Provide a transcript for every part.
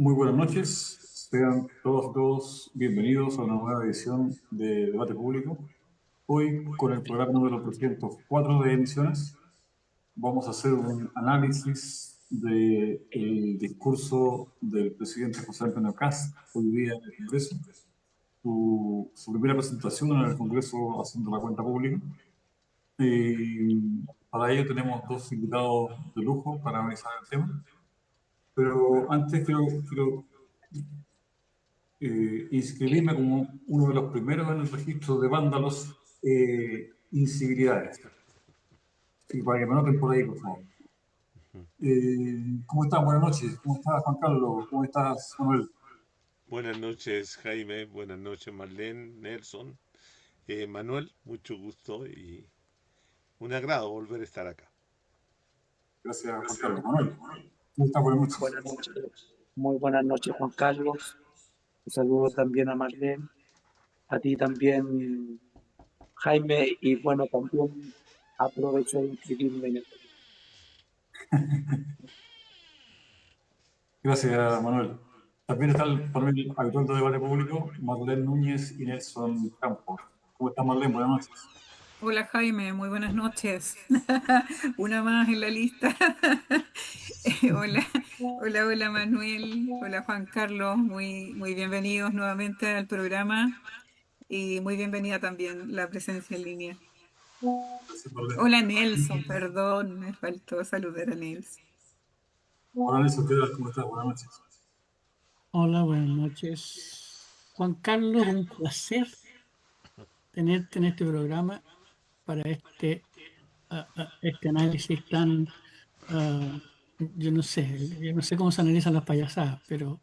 Muy buenas noches, sean todos bienvenidos a una nueva edición de Debate Público. Hoy, con el programa número 304 de emisiones, vamos a hacer un análisis del discurso del presidente José Antonio Kast hoy día en el Congreso, su primera presentación en el Congreso haciendo la cuenta pública. Para ello tenemos dos invitados de lujo para analizar el tema. Pero antes quiero inscribirme como uno de los primeros en el registro de vándalos incivilidades. Y para que me anoten por ahí, por favor. ¿Cómo estás? Buenas noches. ¿Cómo estás, Juan Carlos? ¿Cómo estás, Manuel? Buenas noches, Jaime. Buenas noches, Marlene, Nelson. Manuel, mucho gusto y un agrado volver a estar acá. Gracias, Juan Carlos. Manuel, ¿cómo estás? Buenas noches. Buenas noches, muy buenas noches, Juan Carlos. Un saludo también a Marlene, a ti también, Jaime, y bueno, también aprovecho de inscribirme en el... Gracias, Manuel. También está el panel habitual de debate público, Marlene Núñez y Nelson Campos. ¿Cómo estás, Marlene? Buenas noches. Hola Jaime, muy buenas noches. Una más en la lista. Hola, hola Manuel, hola Juan Carlos, muy bienvenidos nuevamente al programa y muy bienvenida también la presencia en línea. Gracias, Marlene. Hola Nelson, perdón, me faltó saludar a Nelson. Hola, Nelson, ¿qué tal? ¿Cómo estás? Buenas noches. Hola, buenas noches. Juan Carlos, un placer tenerte en este programa para este análisis tan, ah, yo no sé cómo se analizan las payasadas, pero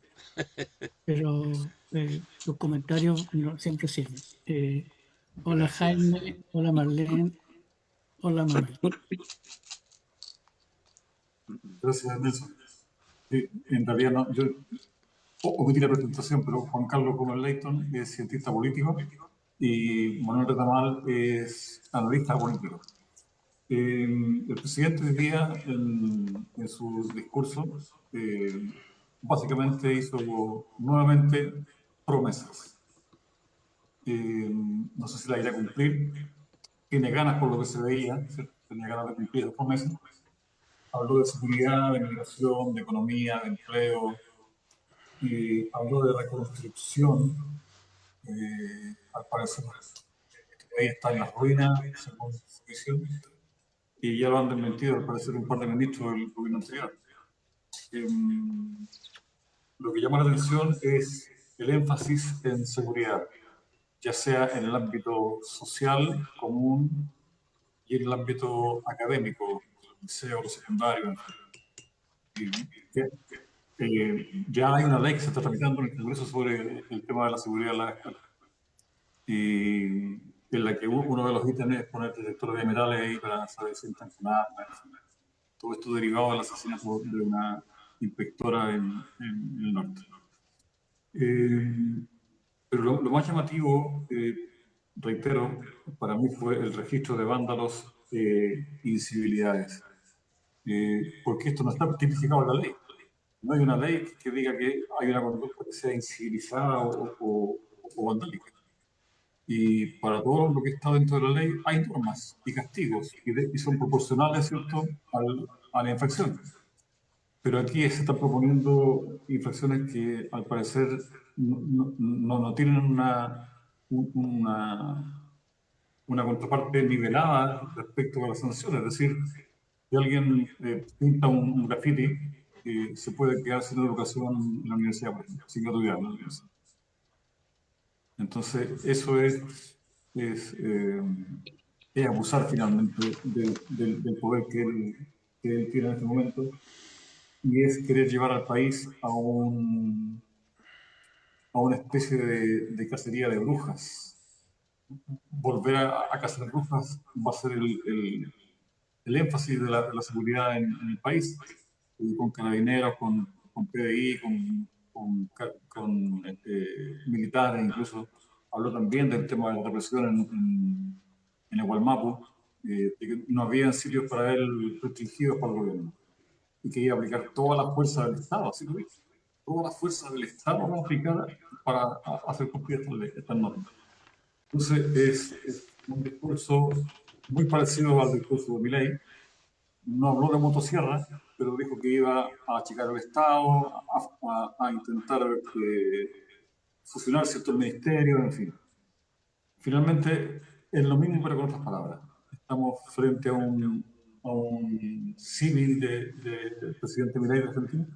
tus comentarios siempre sirven. Hola Gracias. Jaime, hola Marlene, hola Manuel. Gracias, Nelson. Sí, en realidad yo omití la presentación, pero Juan Carlos Gómez Leighton es cientista político y Manuel Retamal es analista político. El presidente hoy día, en su discurso, básicamente hizo nuevamente promesas. No sé si la irá a cumplir, tiene ganas por lo que se veía, ¿cierto? Tenía ganas de cumplir esas promesas. Habló de seguridad, de migración, de economía, de empleo, y habló de reconstrucción. Al parecer, este país está en las ruinas, según su visión, y ya lo han desmentido, al parecer, un par de ministros del gobierno anterior. Eh, lo que llama la atención es el énfasis en seguridad, ya sea en el ámbito social común y en el ámbito académico, los liceos, los secundarios. Ya hay una ley que se está tramitando en el Congreso sobre el tema de la seguridad en las escuelas, y en la que uno de los ítems es poner detectores de metales ahí para saber si entran con armas. Todo esto derivado del asesinato de una inspectora en el norte. Eh, pero lo más llamativo, reitero, para mí fue el registro de vándalos e incivilidades, porque esto no está tipificado en la ley. No hay una ley que diga que hay una conducta que sea incivilizada o vandálica. Y para todo lo que está dentro de la ley hay normas y castigos y son proporcionales, ¿cierto?, a la infracción. Pero aquí se están proponiendo infracciones que al parecer no tienen una, una contraparte nivelada respecto a las sanciones. Es decir, si alguien pinta un graffiti, se puede quedar sin educación en la universidad, por ejemplo, sin gratuidad en la universidad. Entonces, eso es, eh, es abusar finalmente del poder que él tiene en este momento, y es querer llevar al país a una especie de cacería de brujas. Volver a cazar brujas va a ser el énfasis de la seguridad en el país, con carabineros, con PDI, con militares incluso. Habló también del tema de la represión en el Gualmapu, de que no había sitios para él restringidos por el gobierno y que iba a aplicar toda la fuerza del Estado, así lo dijo. todas las fuerzas del Estado van a aplicar para hacer cumplir estas normas. Entonces, es un discurso muy parecido al discurso de Milei. No habló de motosierra, pero dijo que iba a achicar el Estado, a intentar fusionar ciertos ministerios, en fin. Finalmente, es lo mismo, pero con otras palabras. Estamos frente a un símil del presidente Milei de Argentina,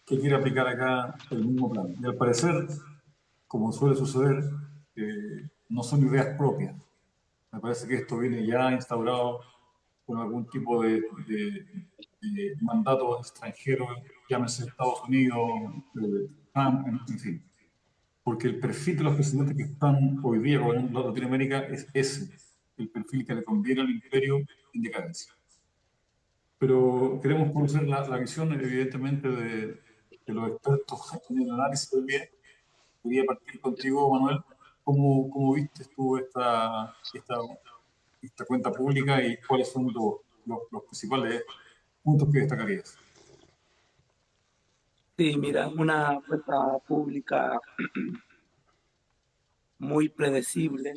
que quiere aplicar acá el mismo plan. Y al parecer, como suele suceder, no son ideas propias. Me parece que esto viene ya instaurado con algún tipo de mandato extranjero, llámese Estados Unidos, Trump, en fin. Porque el perfil de los presidentes que están hoy día gobernando Latinoamérica es ese, el perfil que le conviene al imperio en decadencia. Pero queremos conocer la visión, evidentemente, de los expertos en el análisis del bien. Quería partir contigo, Manuel. ¿Cómo viste tú esta cuenta pública y cuáles son los principales puntos que destacarías? Sí, mira, una cuenta pública muy predecible,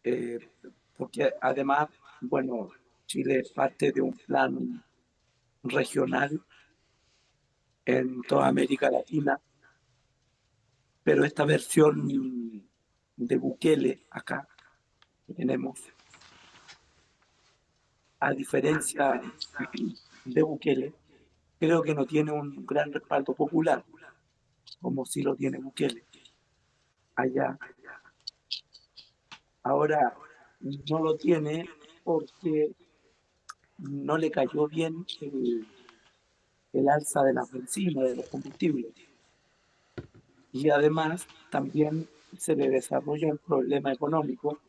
eh, porque además, bueno, Chile es parte de un plan regional en toda América Latina, pero esta versión de Bukele acá que tenemos, a diferencia de Bukele, creo que no tiene un gran respaldo popular, como si lo tiene Bukele allá. Ahora no lo tiene porque no le cayó bien el alza de las bencinas, de los combustibles. Y además también se le desarrolla un problema económico.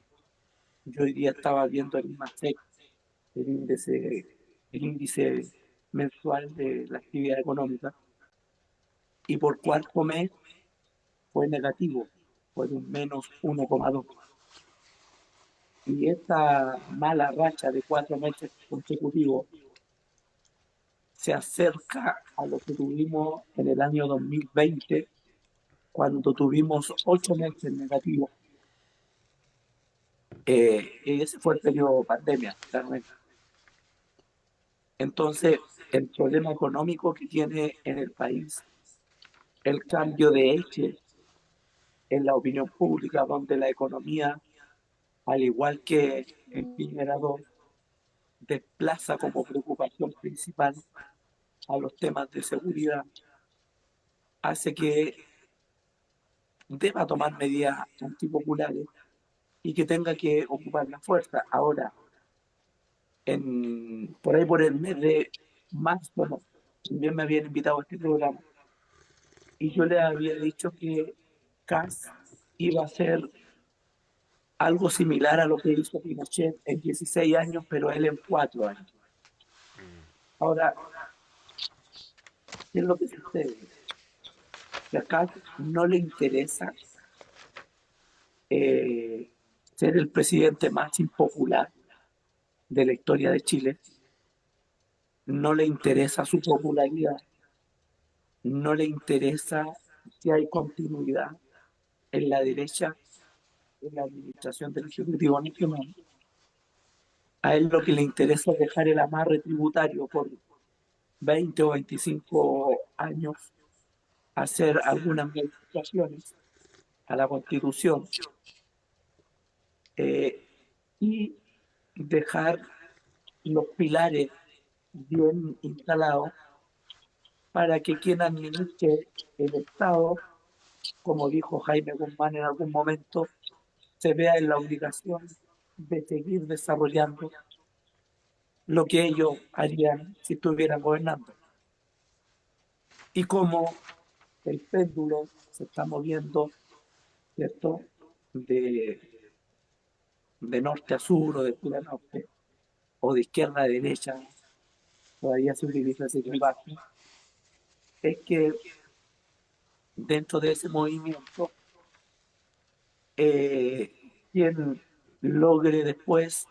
Yo hoy día estaba viendo el IMASEC, el índice mensual de la actividad económica, y por cuarto mes fue negativo, fue de un menos 1,2. Y esta mala racha de 4 meses consecutivos se acerca a lo que tuvimos en el año 2020, cuando tuvimos 8 meses negativos. Ese fue el periodo de pandemia, claramente. Entonces, el problema económico que tiene en el país, el cambio de eje en la opinión pública, donde la economía, al igual que en Piñera 2, desplaza como preocupación principal a los temas de seguridad, hace que deba tomar medidas antipopulares y que tenga que ocupar la fuerza. Ahora, por ahí por el mes de marzo, bueno, también me habían invitado a este programa y yo le había dicho que Kass iba a hacer algo similar a lo que hizo Pinochet en 16 años, pero él en 4 años. Ahora, ¿qué es lo que sucede? Que a Kass no le interesa ser el presidente más impopular de la historia de Chile, no le interesa su popularidad, no le interesa si hay continuidad en la derecha, en la administración del Ejecutivo Nacional. A él lo que le interesa es dejar el amarre tributario por 20 o 25 años, hacer algunas modificaciones a la Constitución y dejar los pilares bien instalados para que quien administre el Estado, como dijo Jaime Guzmán en algún momento, se vea en la obligación de seguir desarrollando lo que ellos harían si estuvieran gobernando. Y como el péndulo se está moviendo, ¿cierto?, de norte a sur o de sur a norte, o de izquierda a derecha, todavía se utiliza ese lenguaje, es que dentro de ese movimiento, quien logre después,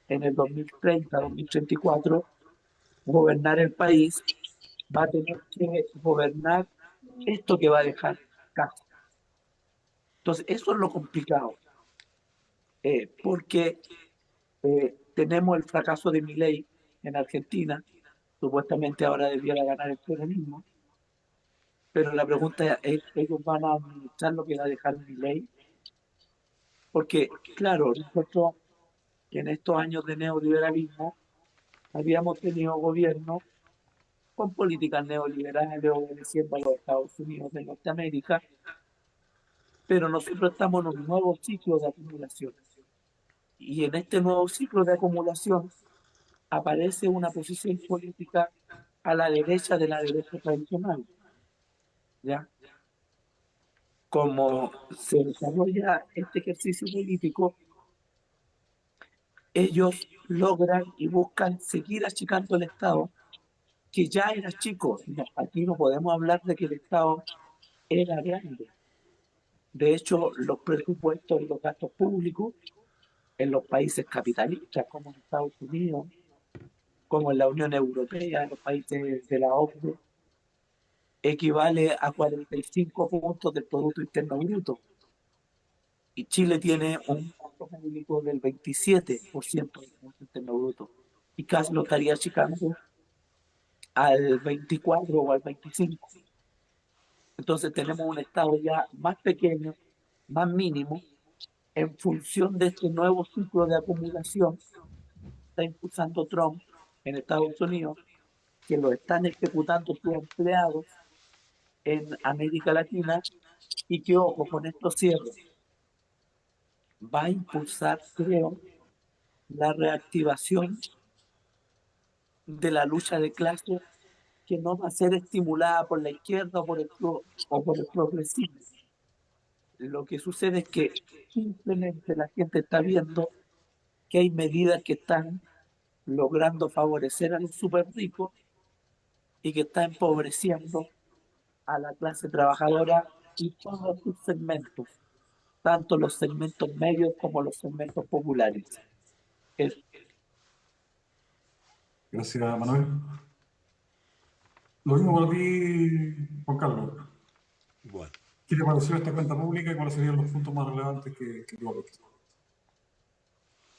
en el 2030, 2034, gobernar el país, va a tener que gobernar esto que va a dejar Cast. Entonces, eso es lo complicado, porque tenemos el fracaso de Milei en Argentina, supuestamente ahora debiera ganar el peronismo, pero la pregunta es, ¿ellos van a administrar lo que va a dejar Milei? Porque, claro, nosotros en estos años de neoliberalismo habíamos tenido gobiernos con políticas neoliberales obedeciendo a los Estados Unidos de Norteamérica, pero nosotros estamos en un nuevo ciclo de acumulación. Y en este nuevo ciclo de acumulación aparece una posición política a la derecha de la derecha tradicional, ¿ya? Como se desarrolla este ejercicio político, ellos logran y buscan seguir achicando el Estado, que ya era chico. No, aquí no podemos hablar de que el Estado era grande. De hecho, los presupuestos y los gastos públicos en los países capitalistas, como en Estados Unidos, como en la Unión Europea, en los países de la OCDE, equivale a 45 puntos del Producto Interno Bruto. Y Chile tiene un gasto público del 27% del Producto Interno Bruto. Y casi lo estaría achicando al 24 o al 25. Entonces tenemos un Estado ya más pequeño, más mínimo, en función de este nuevo ciclo de acumulación está impulsando Trump en Estados Unidos, que lo están ejecutando sus empleados en América Latina y que, ojo, con esto cierro, va a impulsar, creo, la reactivación de la lucha de clases que no va a ser estimulada por la izquierda o por el progresismo. Lo que sucede es que simplemente la gente está viendo que hay medidas que están logrando favorecer a los súper ricos y que están empobreciendo a la clase trabajadora y todos sus segmentos, tanto los segmentos medios como los segmentos populares. Es- Gracias, Manuel. Lo mismo para ti, Juan Carlos. Bueno, ¿Qué te pareció esta cuenta pública y cuáles serían los puntos más relevantes que tú has visto?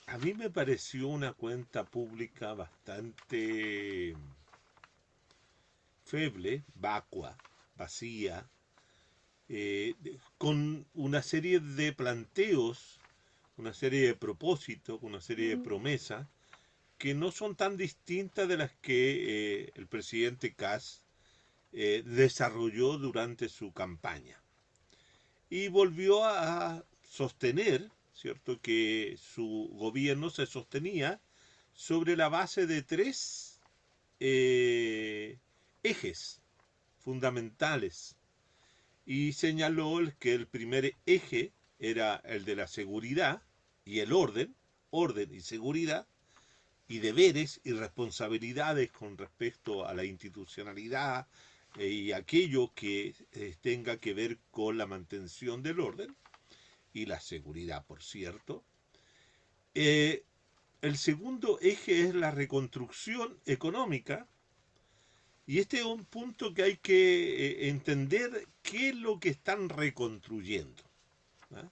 a mí me pareció una cuenta pública bastante feble, vacua, vacía, con una serie de planteos, una serie de propósitos, una serie de promesas que no son tan distintas de las que el presidente Kass desarrolló durante su campaña. Y volvió a sostener, ¿cierto?, que su gobierno se sostenía sobre la base de tres ejes fundamentales. Y señaló que el primer eje era el de la seguridad y el orden y seguridad, y deberes y responsabilidades con respecto a la institucionalidad y aquello que tenga que ver con la mantención del orden y la seguridad, por cierto. Eh, el segundo eje es la reconstrucción económica, y este es un punto que hay que entender qué es lo que están reconstruyendo. ¿Ah?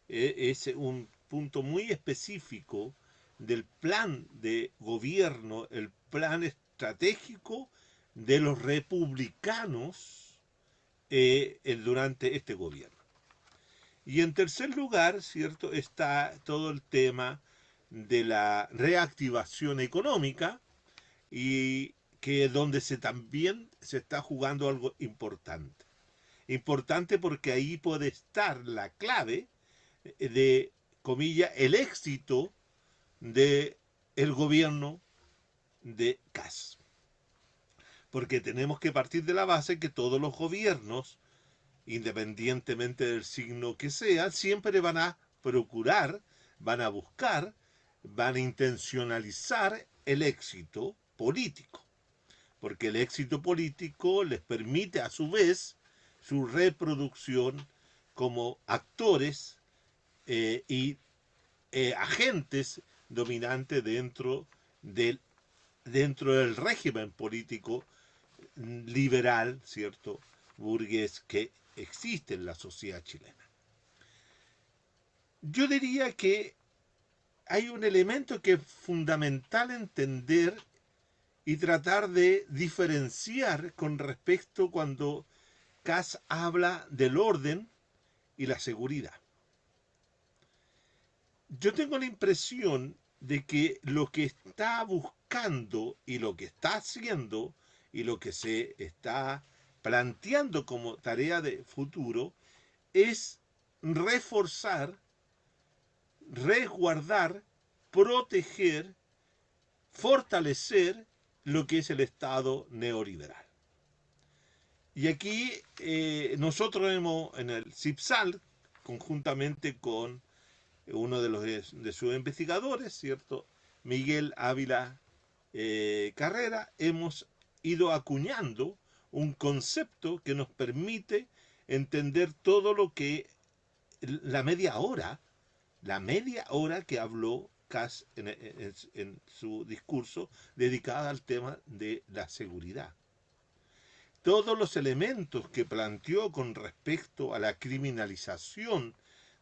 Es un punto muy específico del plan de gobierno, el plan estratégico de los republicanos durante este gobierno. Y en tercer lugar, ¿cierto?, está todo el tema de la reactivación económica, y que es donde también se está jugando algo importante. Importante porque ahí puede estar la clave de, comillas, el éxito de el gobierno de Kass. Porque tenemos que partir de la base que todos los gobiernos, independientemente del signo que sea, siempre van a procurar, van a buscar, van a intencionalizar el éxito político. Porque el éxito político les permite a su vez su reproducción como actores y agentes dominantes dentro del régimen político liberal, ¿cierto?, burgués que existe en la sociedad chilena. Yo diría que hay un elemento que es fundamental entender y tratar de diferenciar con respecto cuando Kass habla del orden y la seguridad. Yo tengo la impresión de que lo que está buscando y lo que está haciendo y lo que se está planteando como tarea de futuro es reforzar, resguardar, proteger, fortalecer lo que es el Estado neoliberal. Y aquí nosotros hemos, en el CIPSAL, conjuntamente con uno de sus investigadores, ¿cierto?, Miguel Ávila Carrera, hemos ido acuñando un concepto que nos permite entender todo lo que la media hora que habló Kass en su discurso dedicado al tema de la seguridad. Todos los elementos que planteó con respecto a la criminalización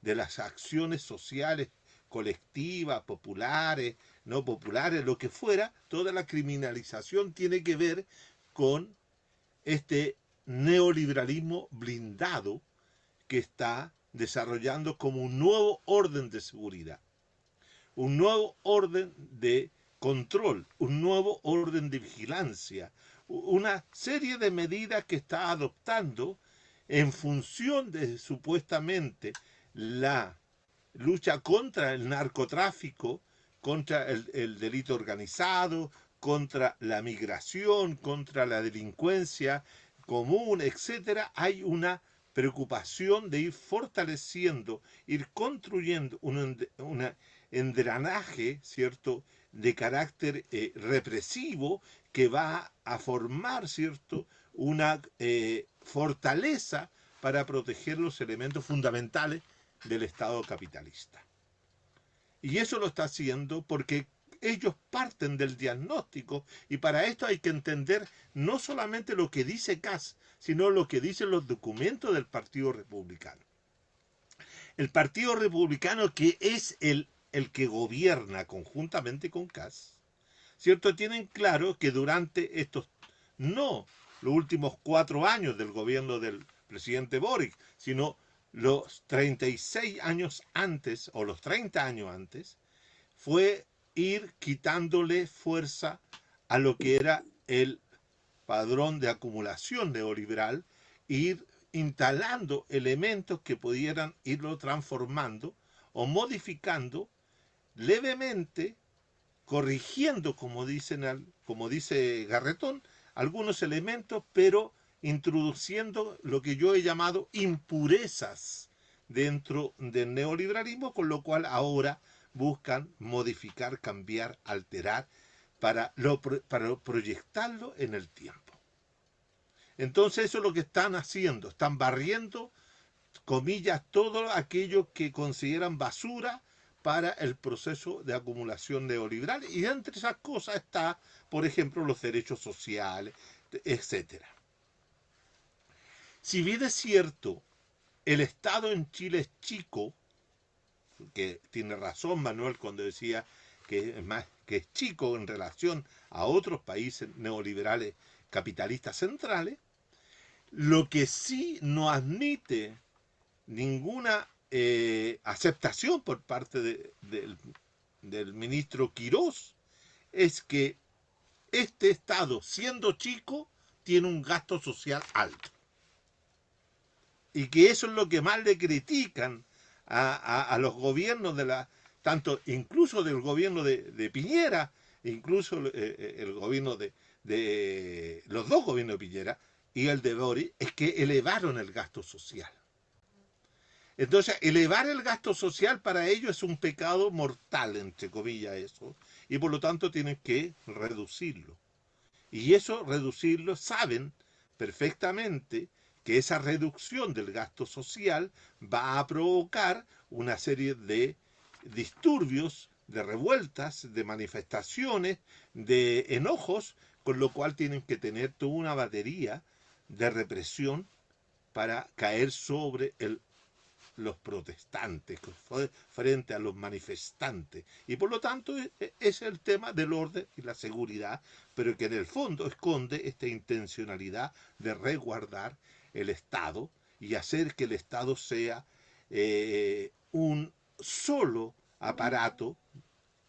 de las acciones sociales colectivas, populares, no populares, lo que fuera, toda la criminalización tiene que ver con este neoliberalismo blindado que está desarrollando como un nuevo orden de seguridad, un nuevo orden de control, un nuevo orden de vigilancia, una serie de medidas que está adoptando en función de supuestamente la lucha contra el narcotráfico, contra el delito organizado, contra la migración, contra la delincuencia común, etcétera. Hay una preocupación de ir fortaleciendo, ir construyendo un engranaje, ¿cierto?, de carácter represivo que va a formar, ¿cierto?, una fortaleza para proteger los elementos fundamentales del Estado capitalista. Y eso lo está haciendo porque ellos parten del diagnóstico, y para esto hay que entender no solamente lo que dice Kass, sino lo que dicen los documentos del Partido Republicano. El Partido Republicano, que es el que gobierna conjuntamente con Kass, ¿cierto?, tienen claro que durante estos, no los últimos 4 años del gobierno del presidente Boric, sino los 36 años antes, o los 30 años antes, fue ir quitándole fuerza a lo que era el padrón de acumulación neoliberal, ir instalando elementos que pudieran irlo transformando o modificando levemente, corrigiendo, como dice Garretón, algunos elementos, pero introduciendo lo que yo he llamado impurezas dentro del neoliberalismo, con lo cual ahora buscan modificar, cambiar, alterar para proyectarlo en el tiempo. Entonces eso es lo que están haciendo, están barriendo, comillas, todo aquello que consideran basura para el proceso de acumulación neoliberal, y entre esas cosas está, por ejemplo, los derechos sociales, etcétera. Si bien es cierto, el Estado en Chile es chico, que tiene razón Manuel cuando decía que es chico en relación a otros países neoliberales capitalistas centrales, lo que sí no admite ninguna aceptación por parte del ministro Quirós es que este Estado, siendo chico, tiene un gasto social alto. Y que eso es lo que más le critican a los gobiernos tanto incluso del gobierno de Piñera, incluso el gobierno de los dos gobiernos de Piñera y el de Boric, es que elevaron el gasto social. Entonces, elevar el gasto social para ellos es un pecado mortal, entre comillas, eso, y por lo tanto tienen que reducirlo. Y eso, reducirlo, saben perfectamente que esa reducción del gasto social va a provocar una serie de disturbios, de revueltas, de manifestaciones, de enojos con lo cual tienen que tener toda una batería de represión para caer sobre los protestantes frente a los manifestantes. Y por lo tanto es el tema del orden y la seguridad, pero que en el fondo esconde esta intencionalidad de resguardar el Estado y hacer que el Estado sea un solo aparato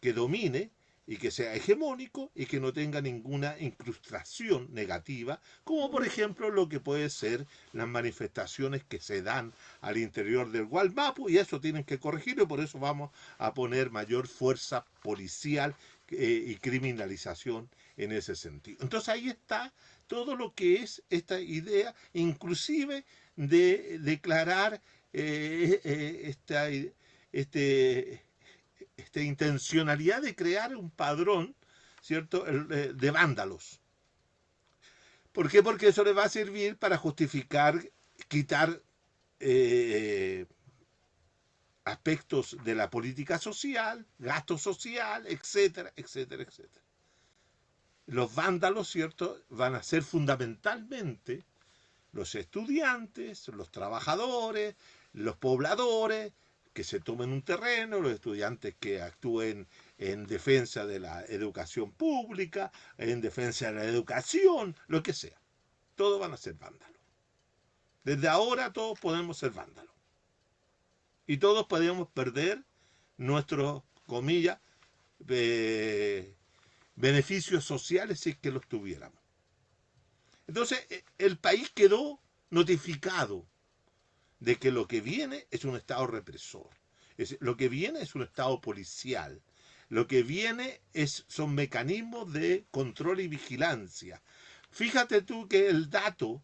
que domine y que sea hegemónico y que no tenga ninguna incrustación negativa, como por ejemplo lo que puede ser las manifestaciones que se dan al interior del Gualmapu, y eso tienen que corregirlo, y por eso vamos a poner mayor fuerza policial y criminalización en ese sentido. Entonces ahí está todo lo que es esta idea, inclusive de declarar esta intencionalidad de crear un padrón, ¿cierto?, de vándalos. ¿Por qué? Porque eso le va a servir para justificar, quitar aspectos de la política social, gasto social, etcétera, etcétera, etcétera. Los vándalos, ¿cierto?, van a ser fundamentalmente los estudiantes, los trabajadores, los pobladores, que se tomen un terreno, los estudiantes que actúen en defensa de la educación pública, en defensa de la educación, lo que sea. Todos van a ser vándalos. Desde ahora todos podemos ser vándalos. Y todos podemos perder nuestros, comillas, beneficios sociales si es que los tuviéramos. Entonces, el país quedó notificado de que lo que viene es un Estado represor, lo que viene es un Estado policial, lo que viene son mecanismos de control y vigilancia. Fíjate tú que el dato,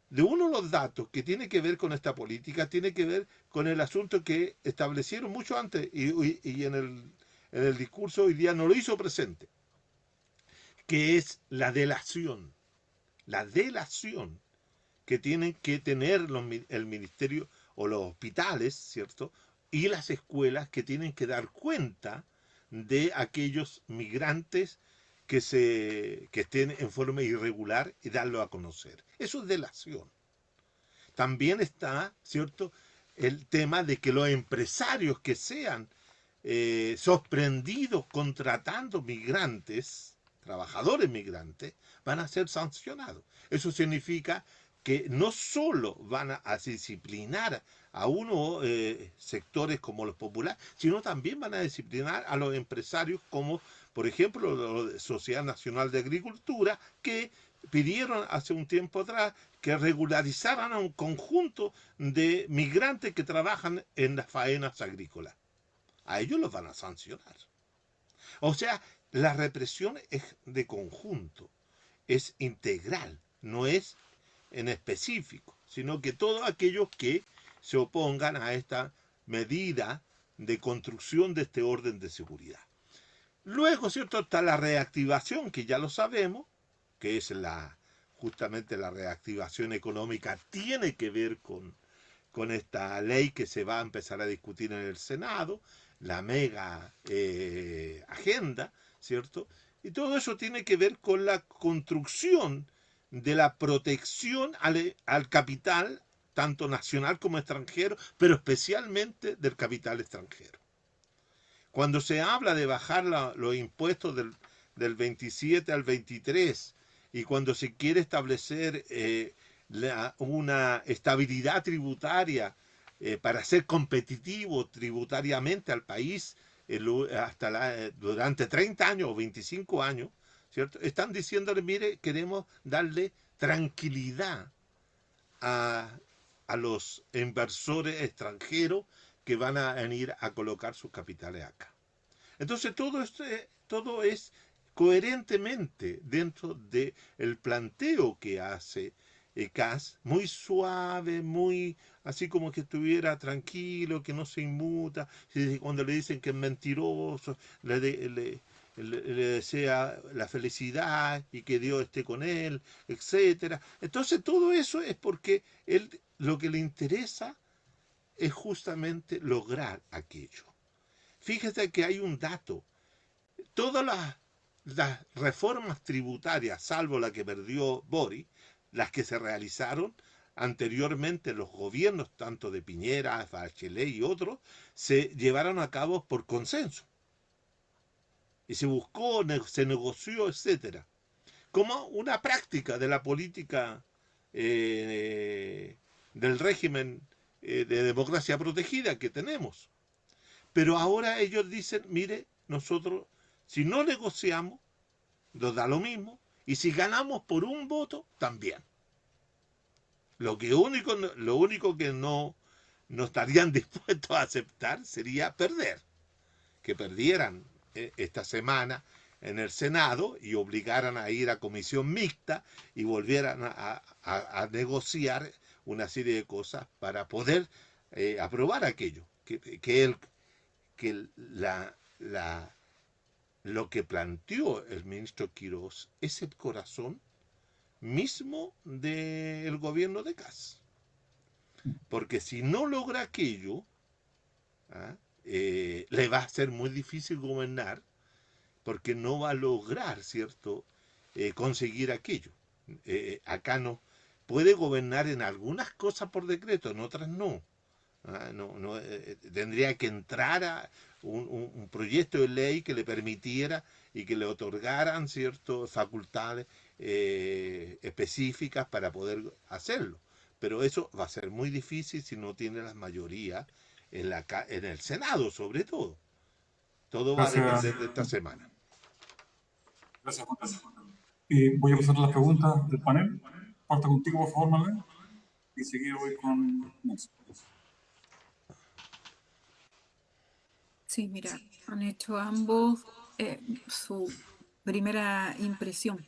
de uno de los datos que tiene que ver con esta política, tiene que ver con el asunto que establecieron mucho antes y en el discurso hoy día no lo hizo presente, que es la delación. La delación que tienen que tener el ministerio o los hospitales, ¿cierto?, y las escuelas, que tienen que dar cuenta de aquellos migrantes que estén en forma irregular y darlo a conocer. Eso es delación. También está, ¿cierto?, el tema de que los empresarios que sean sorprendidos contratando migrantes, trabajadores migrantes, van a ser sancionados. Eso significa que no solo van a disciplinar a unos sectores como los populares, sino también van a disciplinar a los empresarios como, por ejemplo, la Sociedad Nacional de Agricultura, que pidieron hace un tiempo atrás que regularizaran a un conjunto de migrantes que trabajan en las faenas agrícolas. A ellos los van a sancionar. O sea, la represión es de conjunto, es integral, no es en específico, sino que todos aquellos que se opongan a esta medida de construcción de este orden de seguridad. Luego, ¿cierto?, está la reactivación, que ya lo sabemos, que es justamente la reactivación económica, tiene que ver con esta ley que se va a empezar a discutir en el Senado, la mega agenda, ¿cierto? Y todo eso tiene que ver con la construcción de la protección al capital, tanto nacional como extranjero, pero especialmente del capital extranjero. Cuando se habla de bajar los impuestos del 27 al 23 y cuando se quiere establecer una estabilidad tributaria para ser competitivo tributariamente al país durante 30 años o 25 años, ¿cierto? Están diciéndole, mire, queremos darle tranquilidad a los inversores extranjeros que van a venir a colocar sus capitales acá. Entonces todo es coherentemente dentro del planteo que hace Kast, muy suave, muy así como que estuviera tranquilo, que no se inmuta. Cuando le dicen que es mentiroso, le desea la felicidad y que Dios esté con él, etcétera. Entonces todo eso es porque él lo que le interesa es justamente lograr aquello. Fíjate que hay un dato. Todas las reformas tributarias, salvo la que perdió Boric, las que se realizaron anteriormente en los gobiernos, tanto de Piñera, Bachelet y otros, se llevaron a cabo por consenso. Y se buscó, se negoció, etcétera, como una práctica de la política del régimen de democracia protegida que tenemos. Pero ahora ellos dicen, mire, nosotros, si no negociamos, nos da lo mismo, y si ganamos por un voto, también. Lo único que no estarían dispuestos a aceptar sería perder, que perdieran esta semana en el Senado y obligaran a ir a comisión mixta y volvieran a negociar una serie de cosas para poder aprobar aquello, que lo que planteó el ministro Quirós es el corazón mismo del gobierno de Kast. Porque si no logra aquello, ¿ah? Le va a ser muy difícil gobernar, porque no va a lograr, ¿cierto?, conseguir aquello. Acá no puede gobernar en algunas cosas por decreto, en otras no. Tendría que entrar a un proyecto de ley que le permitiera y que le otorgaran ciertas facultades específicas para poder hacerlo. Pero eso va a ser muy difícil si no tiene las mayorías en el Senado, sobre todo. Todo va a Gracias. depender de esta semana. Gracias, Juan Carlos. Voy a pasar las preguntas del panel. Parto contigo, por favor, Marlene. Y seguido voy con Nelson. Sí, mira, han hecho ambos su primera impresión.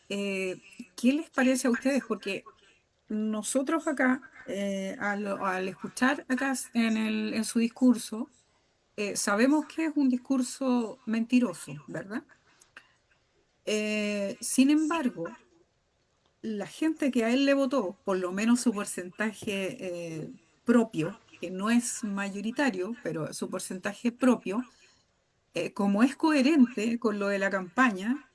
Eh, ¿Qué les parece a ustedes? Porque nosotros acá, al escuchar acá en su discurso, sabemos que es un discurso mentiroso, ¿verdad? Sin embargo, la gente que a él le votó, por lo menos su porcentaje propio, que no es mayoritario, pero su porcentaje propio, como es coherente con lo de la campaña,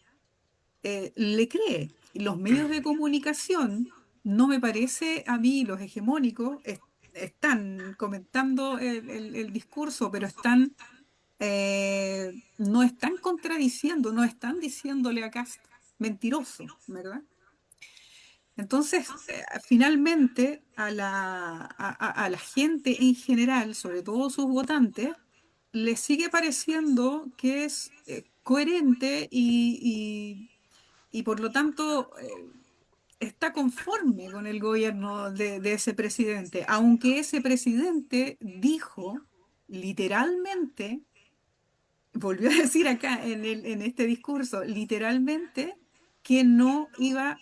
le cree. Y los medios de comunicación, no me parece a mí, los hegemónicos, están comentando el discurso, pero no están contradiciendo, no están diciéndole a Kast mentiroso, ¿verdad? Entonces, finalmente, a la gente en general, sobre todo sus votantes, les sigue pareciendo que es coherente y por lo tanto está conforme con el gobierno de ese presidente, aunque ese presidente dijo literalmente, volvió a decir acá en este discurso, literalmente, que no iba a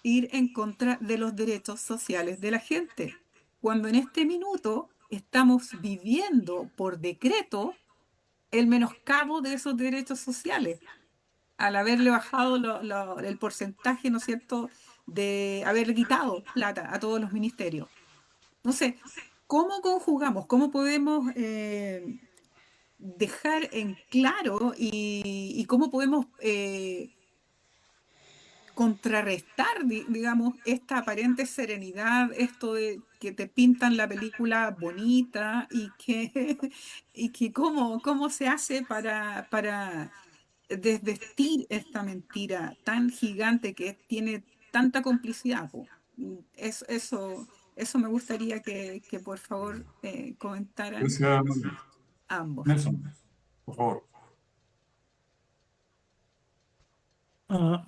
ir en contra de los derechos sociales de la gente, cuando en este minuto estamos viviendo por decreto el menoscabo de esos derechos sociales, al haberle bajado el porcentaje, ¿no es cierto?, de haber quitado plata a todos los ministerios. No sé, ¿cómo conjugamos? ¿Cómo podemos dejar en claro y cómo podemos contrarrestar, digamos, esta aparente serenidad, esto de que te pintan la película bonita y que cómo se hace para desvestir esta mentira tan gigante que tiene tanta complicidad, po? Eso me gustaría que por favor comentaran Gracias, Marlene. ambos. Nelson, por favor. Ah,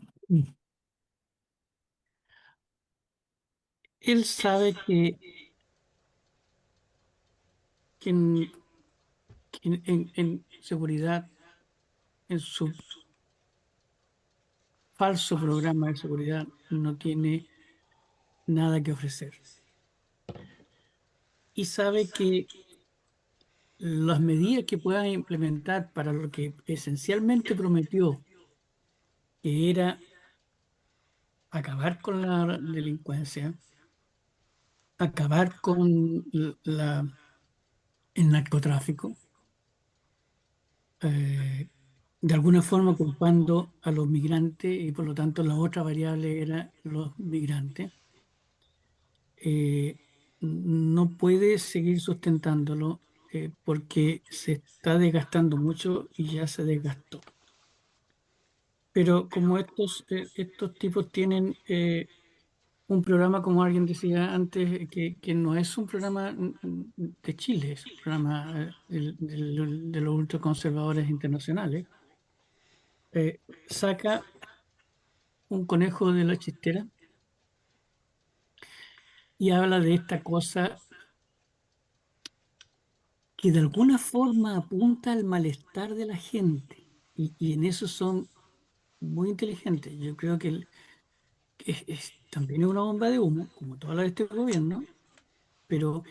él sabe que en seguridad, en su falso programa de seguridad, no tiene nada que ofrecer. Y sabe que las medidas que puedan implementar para lo que esencialmente prometió, que era acabar con la delincuencia, acabar con el narcotráfico, de alguna forma culpando a los migrantes y por lo tanto la otra variable era los migrantes. eh, no puede seguir sustentándolo porque se está desgastando mucho y ya se desgastó. Pero como estos tipos tienen un programa, como alguien decía antes, que no es un programa de Chile, es un programa de los ultraconservadores internacionales, saca un conejo de la chistera y habla de esta cosa que de alguna forma apunta al malestar de la gente. Y en eso son muy inteligentes. Yo creo que también es una bomba de humo, como toda la de este gobierno, pero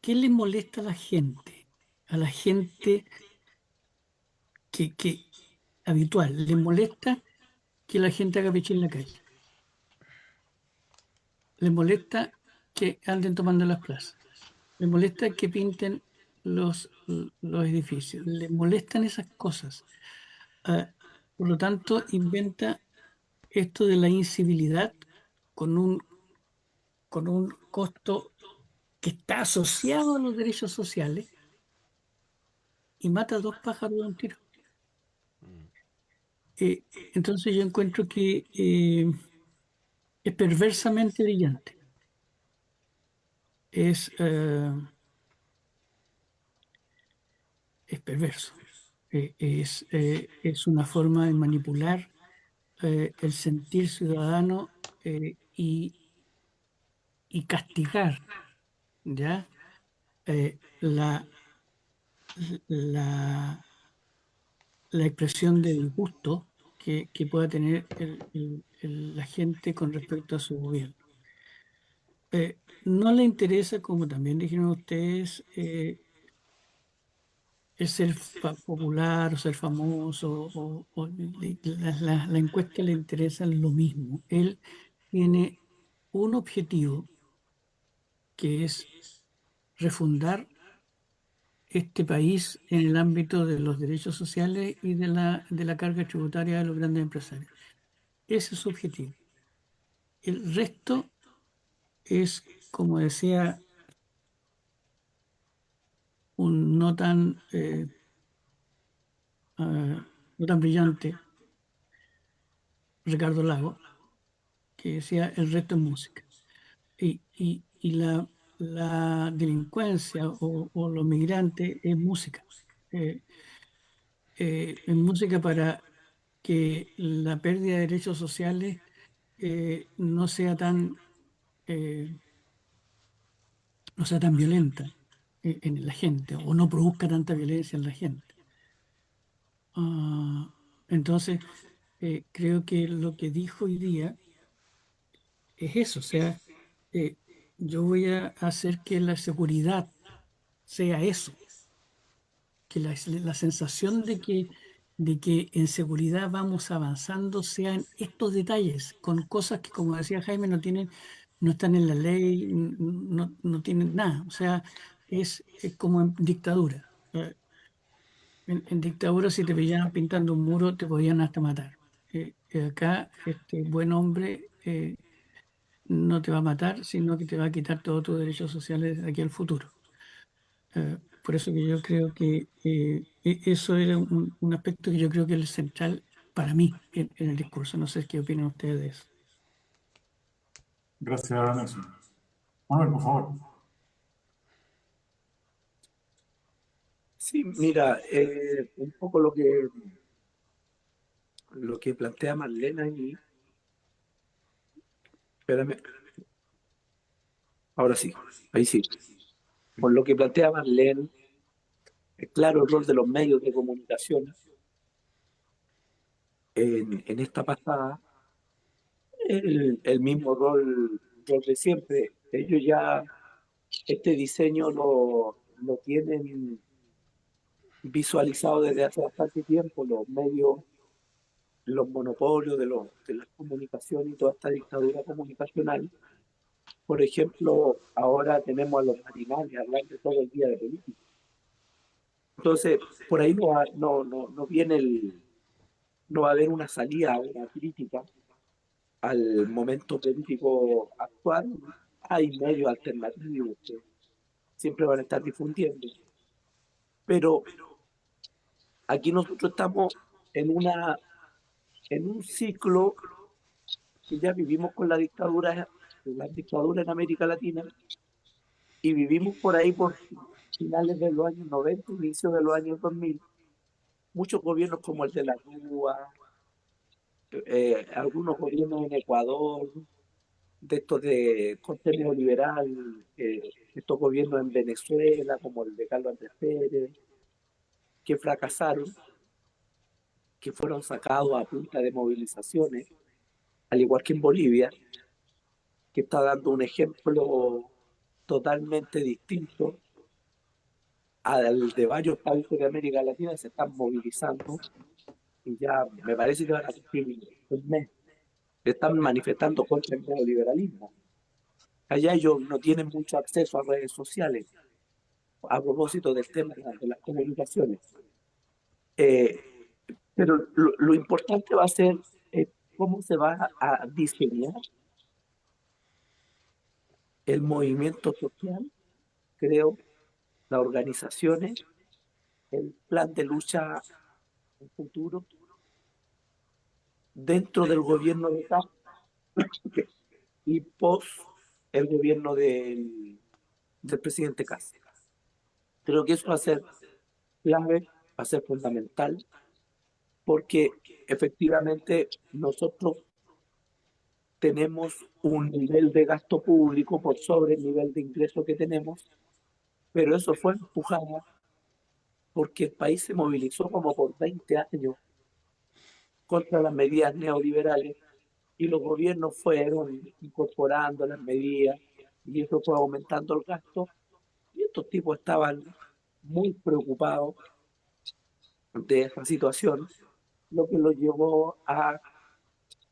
¿qué le molesta a la gente? A la gente que habitual, le molesta que la gente haga pichí en la calle. Le molesta que anden tomando las plazas. Le molesta que pinten los edificios. Le molestan esas cosas. Ah, por lo tanto, inventa esto de la incivilidad con un costo que está asociado a los derechos sociales y mata a dos pájaros de un tiro. Mm. Eh, entonces yo encuentro que es perversamente brillante. Es, eh, es perverso. Es una forma de manipular el sentir ciudadano y castigar, ¿ya? La, la, la expresión de disgusto que pueda tener la gente con respecto a su gobierno. No le interesa, como también dijeron ustedes, el ser popular o ser famoso, la encuesta le interesa lo mismo. Él tiene un objetivo que es refundar este país en el ámbito de los derechos sociales y de la carga tributaria de los grandes empresarios. Ese es su objetivo. El resto es, como decía un no tan brillante Ricardo Lago, que decía el resto es música. Y la delincuencia o los migrantes es música. Eh, es música para que la pérdida de derechos sociales no sea eh, no sea tan violenta en la gente o no produzca tanta violencia en la gente. Ah, entonces, creo que lo que dijo hoy día es eso, o sea, eh, yo voy a hacer que la seguridad sea eso, que la sensación de que en seguridad vamos avanzando sean estos detalles, con cosas que, como decía Jaime, no están en la ley, no tienen nada. O sea, es como en dictadura. En dictadura, si te pillaban pintando un muro, te podían hasta matar. Acá, este buen hombre no te va a matar, sino que te va a quitar todos tus derechos sociales de aquí al futuro. Por eso que yo creo que eso era un aspecto que yo creo que es el central para mí en el discurso. No sé qué opinan ustedes de eso. Gracias, Nelson. Manuel, por favor. Sí, mira, un poco lo que plantea Marlene ahí, espérame, ahora sí, ahí sí. Por lo que plantea Marlene, es claro el rol de los medios de comunicación en esta pasada, el mismo rol de siempre. Ellos ya este diseño lo tienen visualizado desde hace bastante tiempo, los medios, los monopolios de las comunicaciones y toda esta dictadura comunicacional. Por ejemplo, ahora tenemos a los matinales hablando todo el día de política. Entonces, por ahí no viene no va a haber una salida, una crítica al momento político actual. Hay medios alternativos que siempre van a estar difundiendo, pero aquí nosotros estamos en en un ciclo que ya vivimos con la dictadura en América Latina, y vivimos por ahí por finales de los años 90, inicio de los años 2000, muchos gobiernos como el de la Rúa, algunos gobiernos en Ecuador, de estos de corte neoliberal, estos gobiernos en Venezuela, como el de Carlos Andrés Pérez, que fracasaron, que fueron sacados a punta de movilizaciones, al igual que en Bolivia, que está dando un ejemplo totalmente distinto al de varios países de América Latina que se están movilizando y ya me parece que van a cumplir un mes. Se están manifestando contra el neoliberalismo. Allá ellos no tienen mucho acceso a redes sociales a propósito del tema de las comunicaciones. Eh, pero lo importante va a ser cómo se va a diseñar el movimiento social, creo, las organizaciones, el plan de lucha en futuro dentro del gobierno de Trump y post el gobierno del presidente Castro. Creo que eso va a ser clave, va a ser fundamental, porque efectivamente nosotros tenemos un nivel de gasto público por sobre el nivel de ingreso que tenemos, pero eso fue empujado porque el país se movilizó como por 20 años contra las medidas neoliberales y los gobiernos fueron incorporando las medidas y eso fue aumentando el gasto y estos tipos estaban muy preocupados de esa situación, lo que los llevó a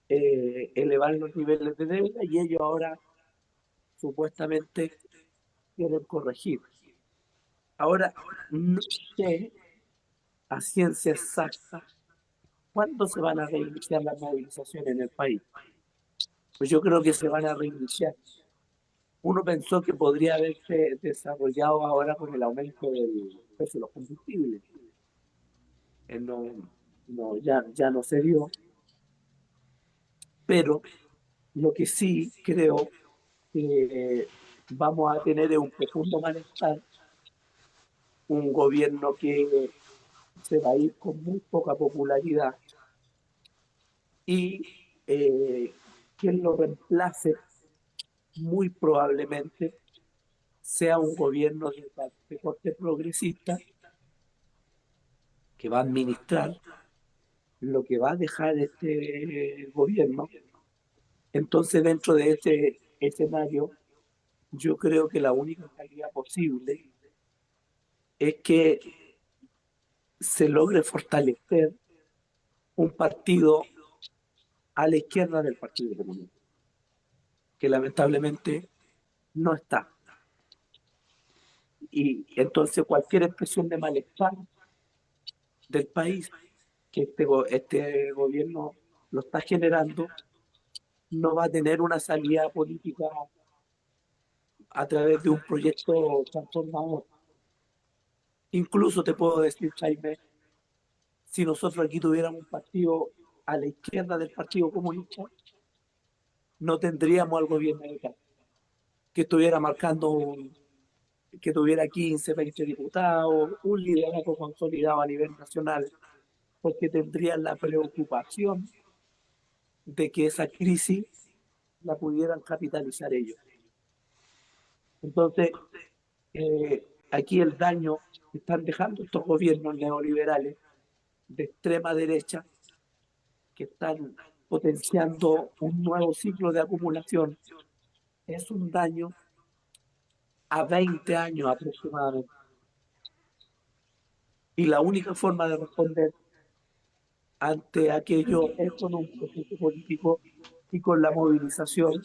elevar los niveles de deuda y ellos ahora supuestamente quieren corregir. Ahora, no sé a ciencia exacta cuándo se van a reiniciar las movilizaciones en el país. Pues yo creo que se van a reiniciar. Uno pensó que podría haberse desarrollado ahora con el aumento del precio de los combustibles. No, ya no se dio, pero lo que sí creo que vamos a tener es un profundo malestar, un gobierno que se va a ir con muy poca popularidad y quien lo reemplace muy probablemente sea un gobierno de corte progresista que va a administrar lo que va a dejar este gobierno. Entonces, dentro de este escenario, yo creo que la única salida posible es que se logre fortalecer un partido a la izquierda del Partido Comunista, que lamentablemente no está. Y entonces cualquier expresión de malestar del país que este gobierno lo está generando no va a tener una salida política a través de un proyecto transformador. Incluso te puedo decir, Jaime, si nosotros aquí tuviéramos un partido a la izquierda del Partido Comunista, no tendríamos al gobierno de acá, que estuviera que tuviera 15, 20 diputados, un liderazgo consolidado a nivel nacional, porque tendrían la preocupación de que esa crisis la pudieran capitalizar ellos. Entonces, aquí el daño que están dejando estos gobiernos neoliberales de extrema derecha, que están potenciando un nuevo ciclo de acumulación, es un daño a 20 años aproximadamente. Y la única forma de responder ante aquello es con un proceso político y con la movilización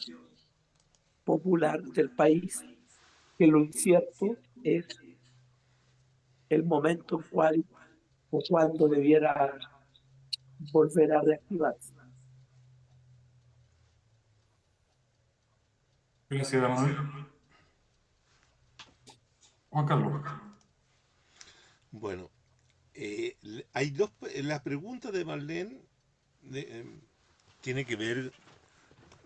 popular del país, que lo incierto es el momento en cual o cuándo debiera volver a reactivarse. Gracias, Manuel. Juan Carlos. Bueno, hay dos, la pregunta de Marlene tiene que ver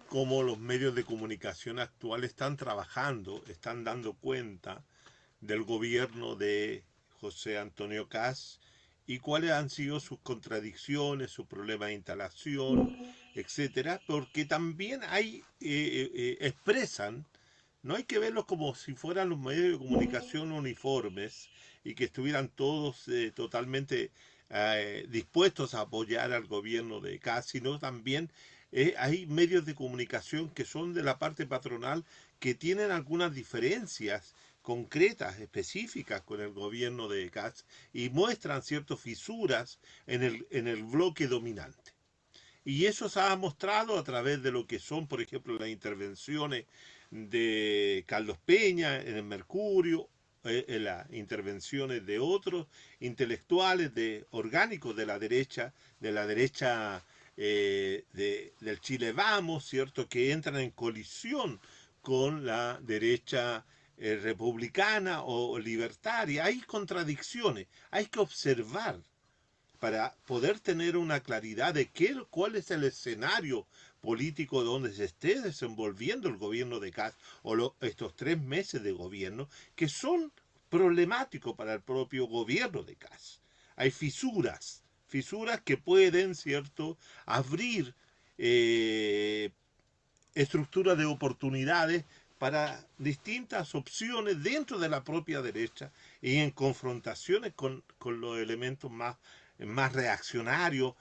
cómo los medios de comunicación actuales están trabajando, están dando cuenta del gobierno de José Antonio Kast y cuáles han sido sus contradicciones, sus problemas de instalación, etcétera, porque también expresan, no hay que verlos como si fueran los medios de comunicación uniformes y que estuvieran todos totalmente dispuestos a apoyar al gobierno de Kast, sino también hay medios de comunicación que son de la parte patronal que tienen algunas diferencias concretas, específicas con el gobierno de Kast y muestran ciertas fisuras en el bloque dominante. Y eso se ha mostrado a través de lo que son, por ejemplo, las intervenciones de Carlos Peña en el Mercurio, en las intervenciones de otros intelectuales orgánicos de la derecha del Chile Vamos, ¿cierto? Que entran en colisión con la derecha republicana o libertaria. Hay contradicciones, hay que observar para poder tener una claridad de cuál es el escenario político donde se esté desenvolviendo el gobierno de Kast o estos 3 meses de gobierno que son problemáticos para el propio gobierno de Kast. Hay fisuras que pueden, ¿cierto?, abrir estructuras de oportunidades para distintas opciones dentro de la propia derecha y en confrontaciones con los elementos más reaccionarios,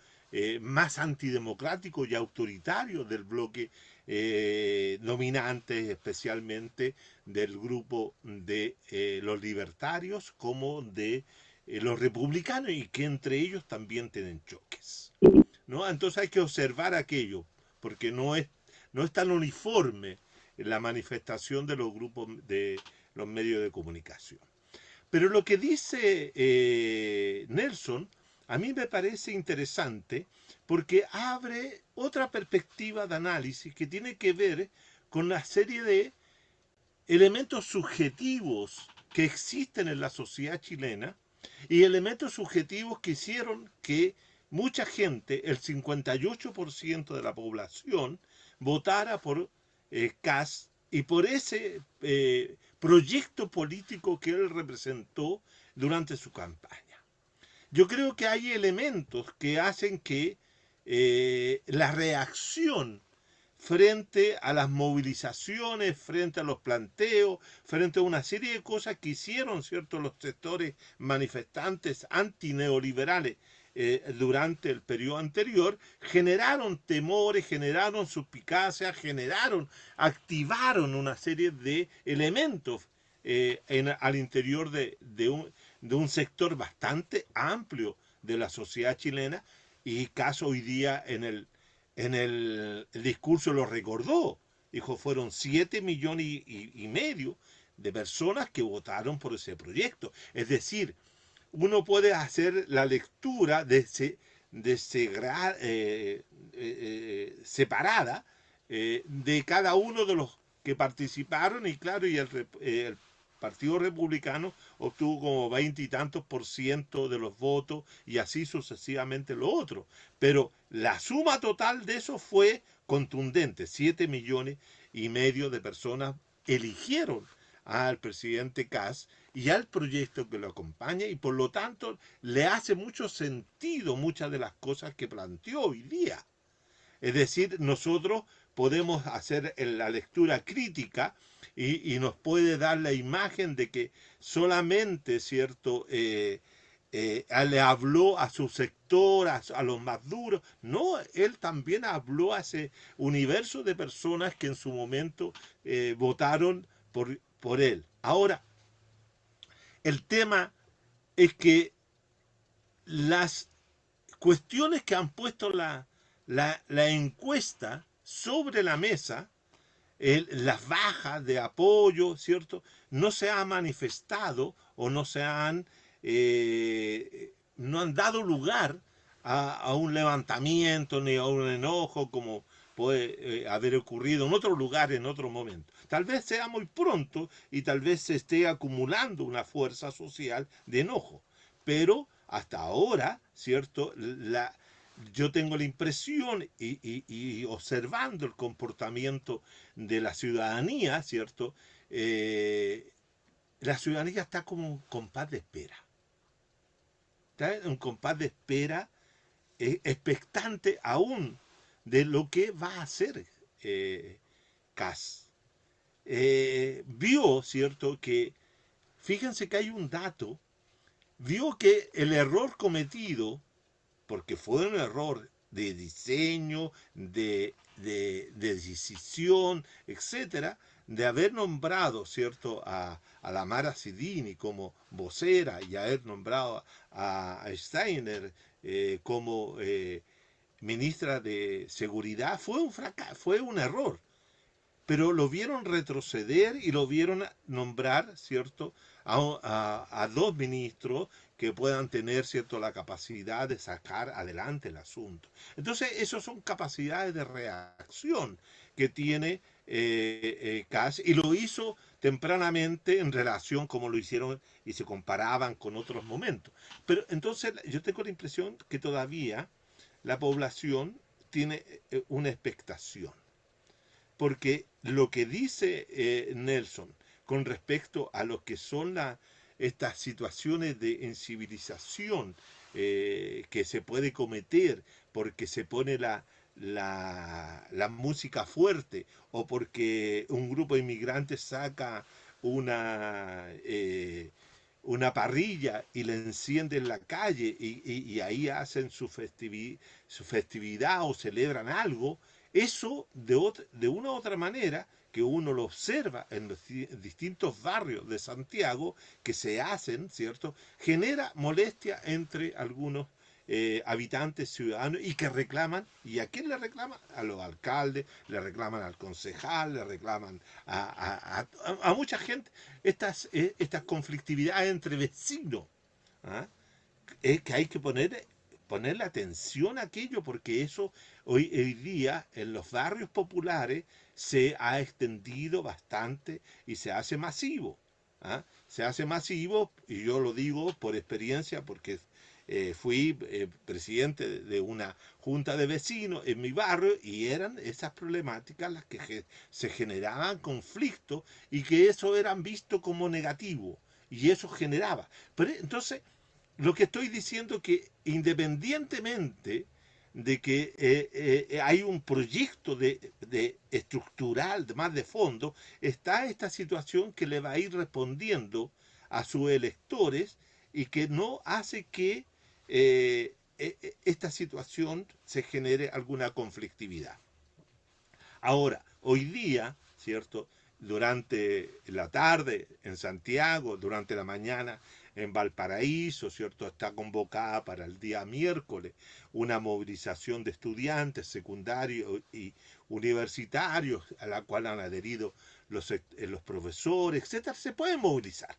más antidemocráticos y autoritarios del bloque dominante, especialmente del grupo de los libertarios como de los republicanos, y que entre ellos también tienen choques, ¿no? Entonces hay que observar aquello, porque no es tan uniforme la manifestación de los grupos de los medios de comunicación. Pero lo que dice Nelson a mí me parece interesante porque abre otra perspectiva de análisis que tiene que ver con una serie de elementos subjetivos que existen en la sociedad chilena y elementos subjetivos que hicieron que mucha gente, el 58% de la población, votara por Kast y por ese proyecto político que él representó durante su campaña. Yo creo que hay elementos que hacen que la reacción frente a las movilizaciones, frente a los planteos, frente a una serie de cosas que hicieron, ¿cierto?, los sectores manifestantes antineoliberales durante el periodo anterior, generaron temores, generaron suspicacias, activaron una serie de elementos al interior de un sector bastante amplio de la sociedad chilena, y caso hoy día en el discurso lo recordó. Dijo, fueron 7,5 millones de personas que votaron por ese proyecto. Es decir, uno puede hacer la lectura separada de cada uno de los que participaron, y claro, y el Partido Republicano obtuvo como 20 y tantos % de los votos, y así sucesivamente lo otro. Pero la suma total de eso fue contundente. 7,5 millones de personas eligieron al presidente Kast y al proyecto que lo acompaña, y por lo tanto le hace mucho sentido muchas de las cosas que planteó hoy día. Es decir, nosotros podemos hacer la lectura crítica y nos puede dar la imagen de que solamente, ¿cierto?, le habló a su sector, a los más duros. No, él también habló a ese universo de personas que en su momento votaron por él. Ahora, el tema es que las cuestiones que han puesto la encuesta sobre la mesa, las bajas de apoyo, ¿cierto?, no se ha manifestado o no se han no han dado lugar a un levantamiento ni a un enojo como puede haber ocurrido en otro lugar en otro momento. Tal vez sea muy pronto y tal vez se esté acumulando una fuerza social de enojo, pero hasta ahora, ¿cierto? Yo tengo la impresión y observando el comportamiento de la ciudadanía, ¿cierto? La ciudadanía está como un compás de espera. Está en un compás de espera expectante aún de lo que va a hacer Kass. Vio, ¿cierto? Que, fíjense que hay un dato, vio que el error cometido, porque fue un error de diseño, de decisión, etcétera, de haber nombrado, ¿cierto?, a la Mara Sidini como vocera y haber nombrado a Steiner como ministra de Seguridad, fue un fracaso, fue un error. Pero lo vieron retroceder y lo vieron nombrar, ¿cierto?, a dos ministros que puedan tener, ¿cierto?, la capacidad de sacar adelante el asunto. Entonces, esas son capacidades de reacción que tiene Kass, y lo hizo tempranamente en relación como lo hicieron y se comparaban con otros momentos. Pero entonces yo tengo la impresión que todavía la población tiene una expectación, porque lo que dice Nelson con respecto a lo que son estas situaciones de incivilización que se puede cometer porque se pone la música fuerte o porque un grupo de inmigrantes saca una parrilla y la enciende en la calle y ahí hacen su festividad o celebran algo, eso de una u otra manera que uno lo observa en los distintos barrios de Santiago que se hacen, ¿cierto? Genera molestia entre algunos habitantes, ciudadanos, y que reclaman. ¿Y a quién le reclaman? A los alcaldes, le reclaman al concejal, le reclaman a mucha gente. Estas conflictividades entre vecinos, ¿ah? Es que hay que ponerle atención a aquello, porque eso hoy día en los barrios populares se ha extendido bastante y se hace masivo. ¿Ah? Se hace masivo, y yo lo digo por experiencia, porque fui presidente de una junta de vecinos en mi barrio y eran esas problemáticas las que se generaban conflictos y que eso eran visto como negativo y eso generaba. Pero entonces lo que estoy diciendo es que independientemente de que hay un proyecto de estructural, más de fondo, está esta situación que le va a ir respondiendo a sus electores y que no hace que esta situación se genere alguna conflictividad. Ahora, hoy día, ¿cierto? Durante la tarde en Santiago, durante la mañana en Valparaíso, ¿cierto? Está convocada para el día miércoles una movilización de estudiantes secundarios y universitarios a la cual han adherido los profesores, etcétera. Se pueden movilizar,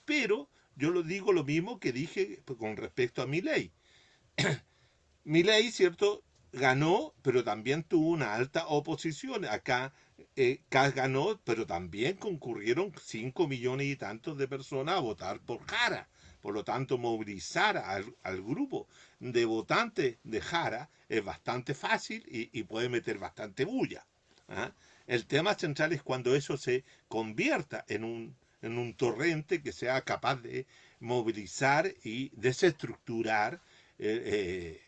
pero yo lo digo lo mismo que dije con respecto a Milei. Milei, ¿cierto? Ganó, pero también tuvo una alta oposición. Acá Kass ganó, pero también concurrieron 5 millones y tantos de personas a votar por Jara. Por lo tanto, movilizar al grupo de votantes de Jara es bastante fácil y puede meter bastante bulla. ¿Ah? El tema central es cuando eso se convierta en un torrente que sea capaz de movilizar y desestructurar el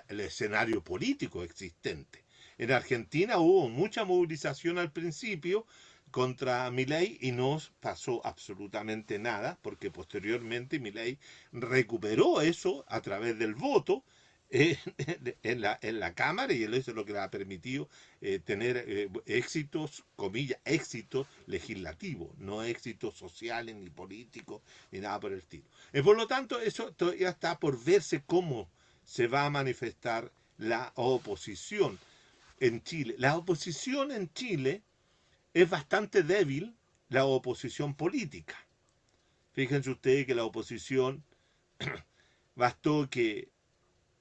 escenario político existente. En Argentina hubo mucha movilización al principio contra Milei y no pasó absolutamente nada, porque posteriormente Milei recuperó eso a través del voto en la Cámara, y eso es lo que le ha permitido tener éxitos, comillas, éxitos legislativos, no éxitos sociales ni políticos ni nada por el estilo. Por lo tanto, eso todavía está por verse cómo se va a manifestar la oposición en Chile. La oposición en Chile es bastante débil, la oposición política. Fíjense ustedes que la oposición bastó que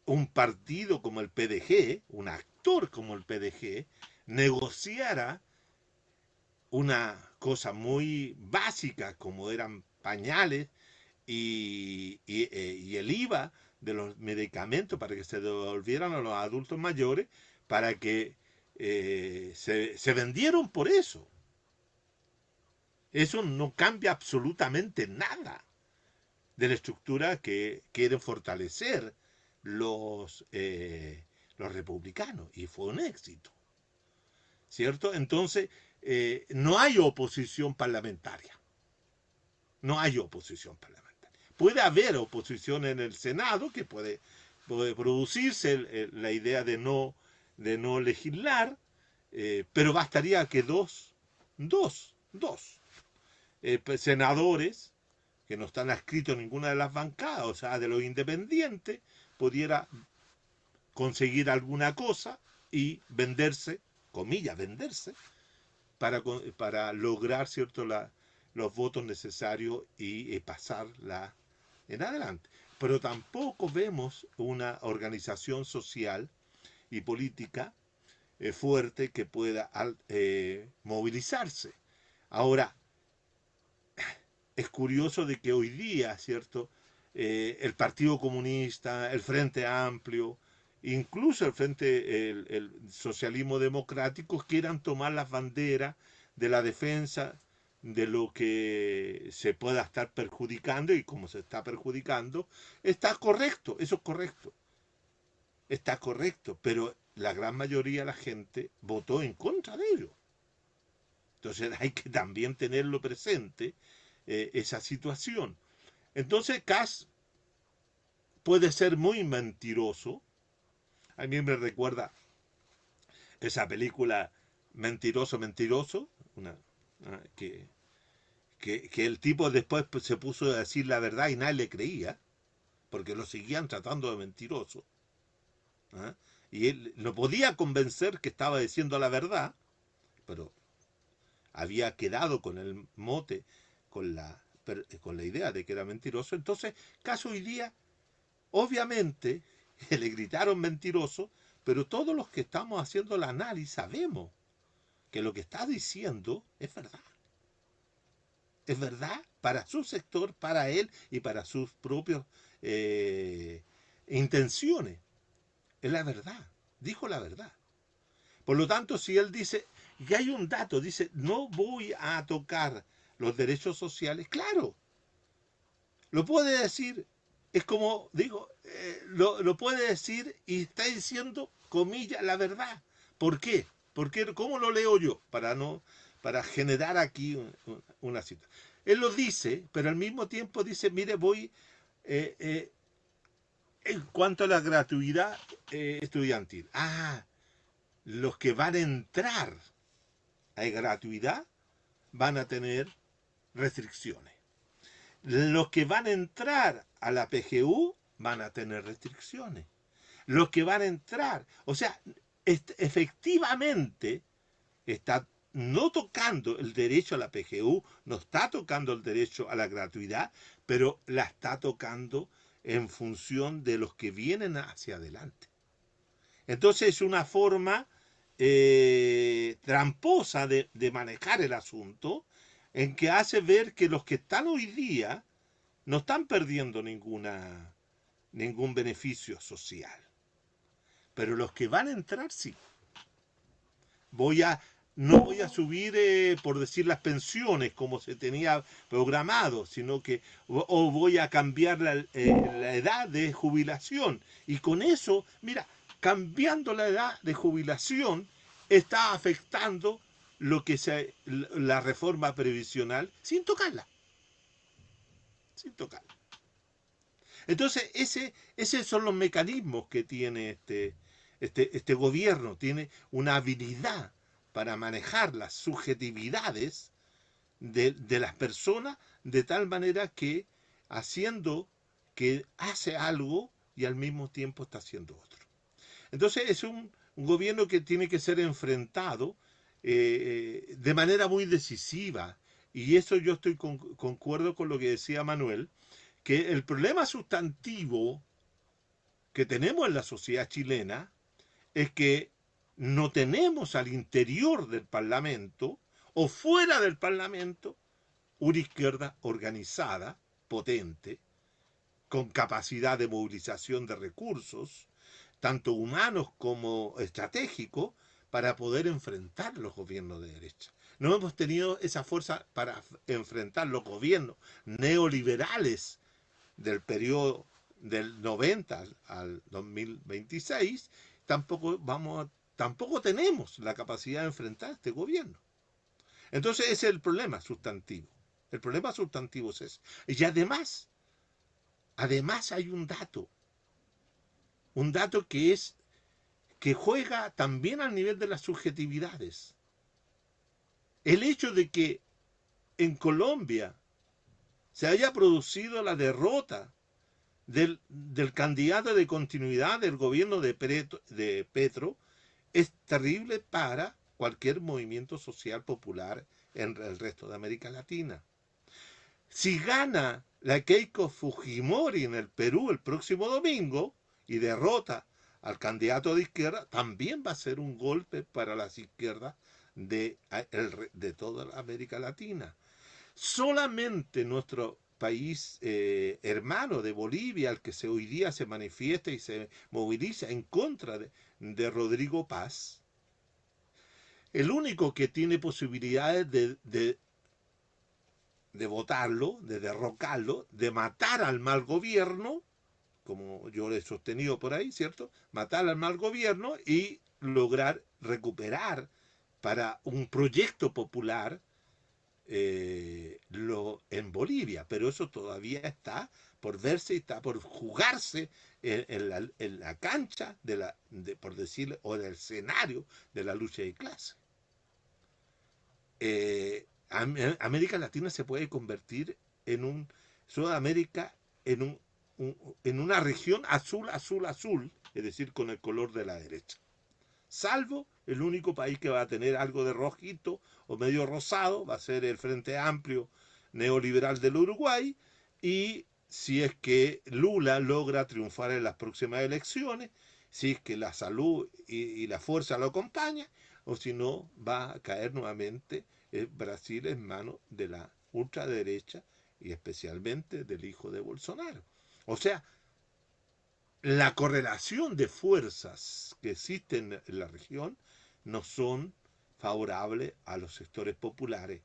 un partido como el PDG, un actor como el PDG, negociara una cosa muy básica como eran pañales y el IVA de los medicamentos para que se devolvieran a los adultos mayores para que se vendieron por eso. Eso no cambia absolutamente nada de la estructura que quieren fortalecer los republicanos, y fue un éxito, ¿cierto? Entonces, no hay oposición parlamentaria. No hay oposición parlamentaria. Puede haber oposición en el Senado, que puede producirse la idea de no legislar, pero bastaría que dos senadores que no están adscritos en ninguna de las bancadas, o sea, de los independientes, pudiera conseguir alguna cosa y venderse, comillas, venderse, para lograr, ¿cierto?, los votos necesarios y pasarla en adelante. Pero tampoco vemos una organización social y política fuerte que pueda movilizarse. Ahora, es curioso de que hoy día, ¿cierto?, el Partido Comunista, el Frente Amplio, incluso el socialismo democrático quieran tomar las banderas de la defensa de lo que se pueda estar perjudicando, y como se está perjudicando, está correcto, eso es correcto. Está correcto, pero la gran mayoría de la gente votó en contra de ello. Entonces hay que también tenerlo presente, esa situación. Entonces Kass puede ser muy mentiroso. A mí me recuerda esa película Mentiroso, Mentiroso, que el tipo después se puso a decir la verdad y nadie le creía, porque lo seguían tratando de mentiroso. ¿Ah? Y él no podía convencer que estaba diciendo la verdad, pero había quedado con el mote, con la idea de que era mentiroso. Entonces, Kass hoy día, obviamente, le gritaron mentiroso, pero todos los que estamos haciendo el análisis sabemos que lo que está diciendo es verdad. Es verdad para su sector, para él y para sus propias intenciones. Es la verdad. Dijo la verdad. Por lo tanto, si él dice, y hay un dato, dice, no voy a tocar los derechos sociales, claro, lo puede decir, es como, digo, lo puede decir y está diciendo, comillas, la verdad. ¿Por qué? Porque, ¿cómo lo leo yo? Para generar aquí una cita. Él lo dice, pero al mismo tiempo dice, mire, voy, en cuanto a la gratuidad estudiantil. Los que van a entrar a gratuidad van a tener restricciones. Los que van a entrar a la PGU van a tener restricciones. Los que van a entrar, o sea, efectivamente está no tocando el derecho a la PGU, no está tocando el derecho a la gratuidad, pero la está tocando en función de los que vienen hacia adelante. Entonces es una forma tramposa de manejar el asunto, en que hace ver que los que están hoy día no están perdiendo ningún beneficio social. Pero los que van a entrar sí. No voy a subir, por decir, las pensiones como se tenía programado, sino que o voy a cambiar la edad de jubilación. Y con eso, mira, cambiando la edad de jubilación, está afectando la reforma previsional sin tocarla. Sin tocarla. Entonces, esos son los mecanismos que tiene este gobierno. Tiene una habilidad para manejar las subjetividades de las personas, de tal manera que haciendo que hace algo y al mismo tiempo está haciendo otro. Entonces es un gobierno que tiene que ser enfrentado de manera muy decisiva y eso yo estoy concuerdo con lo que decía Manuel, que el problema sustantivo que tenemos en la sociedad chilena es que no tenemos al interior del Parlamento o fuera del Parlamento una izquierda organizada, potente, con capacidad de movilización de recursos, tanto humanos como estratégicos, para poder enfrentar los gobiernos de derecha. No hemos tenido esa fuerza para enfrentar los gobiernos neoliberales del periodo del 90 al 2026, tampoco tenemos la capacidad de enfrentar este gobierno. Entonces ese es el problema sustantivo. El problema sustantivo es ese. Y además hay un dato que juega también al nivel de las subjetividades. El hecho de que en Colombia se haya producido la derrota del candidato de continuidad del gobierno de Petro es terrible para cualquier movimiento social popular en el resto de América Latina. Si gana la Keiko Fujimori en el Perú el próximo domingo y derrota al candidato de izquierda, también va a ser un golpe para las izquierdas de toda América Latina. Solamente nuestro país hermano de Bolivia, al que hoy día se manifiesta y se moviliza en contra de Rodrigo Paz, el único que tiene posibilidades de votarlo, de derrocarlo, de matar al mal gobierno, como yo le he sostenido por ahí, ¿cierto? Matar al mal gobierno y lograr recuperar para un proyecto popular en Bolivia, pero eso todavía está por verse y está por jugarse en la cancha por decirlo, o en el escenario de la lucha de clase. América Latina se puede convertir Sudamérica en una región azul, es decir, con el color de la derecha. Salvo el único país que va a tener algo de rojito o medio rosado, va a ser el Frente Amplio Neoliberal del Uruguay, y si es que Lula logra triunfar en las próximas elecciones, si es que la salud y la fuerza lo acompañan, o si no, va a caer nuevamente Brasil en manos de la ultraderecha y especialmente del hijo de Bolsonaro. O sea, la correlación de fuerzas que existen en la región no son favorables a los sectores populares.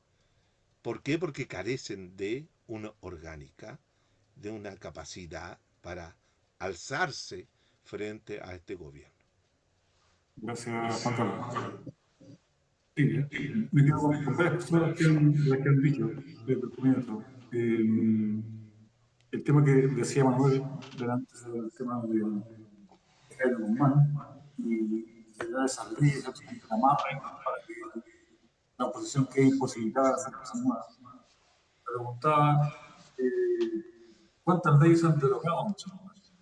¿Por qué? Porque carecen de una orgánica, de una capacidad para alzarse frente a este gobierno. Gracias, Juan Carlos. Sí, me quedo con varias cosas que han dicho desde el comienzo. El tema que decía Manuel delante del tema de Jaime Guzmán y generar esas leyes que la amarren para que la oposición quede imposibilitada de hacer cosas nuevas. Preguntaba cuántas leyes han derogado muchas más.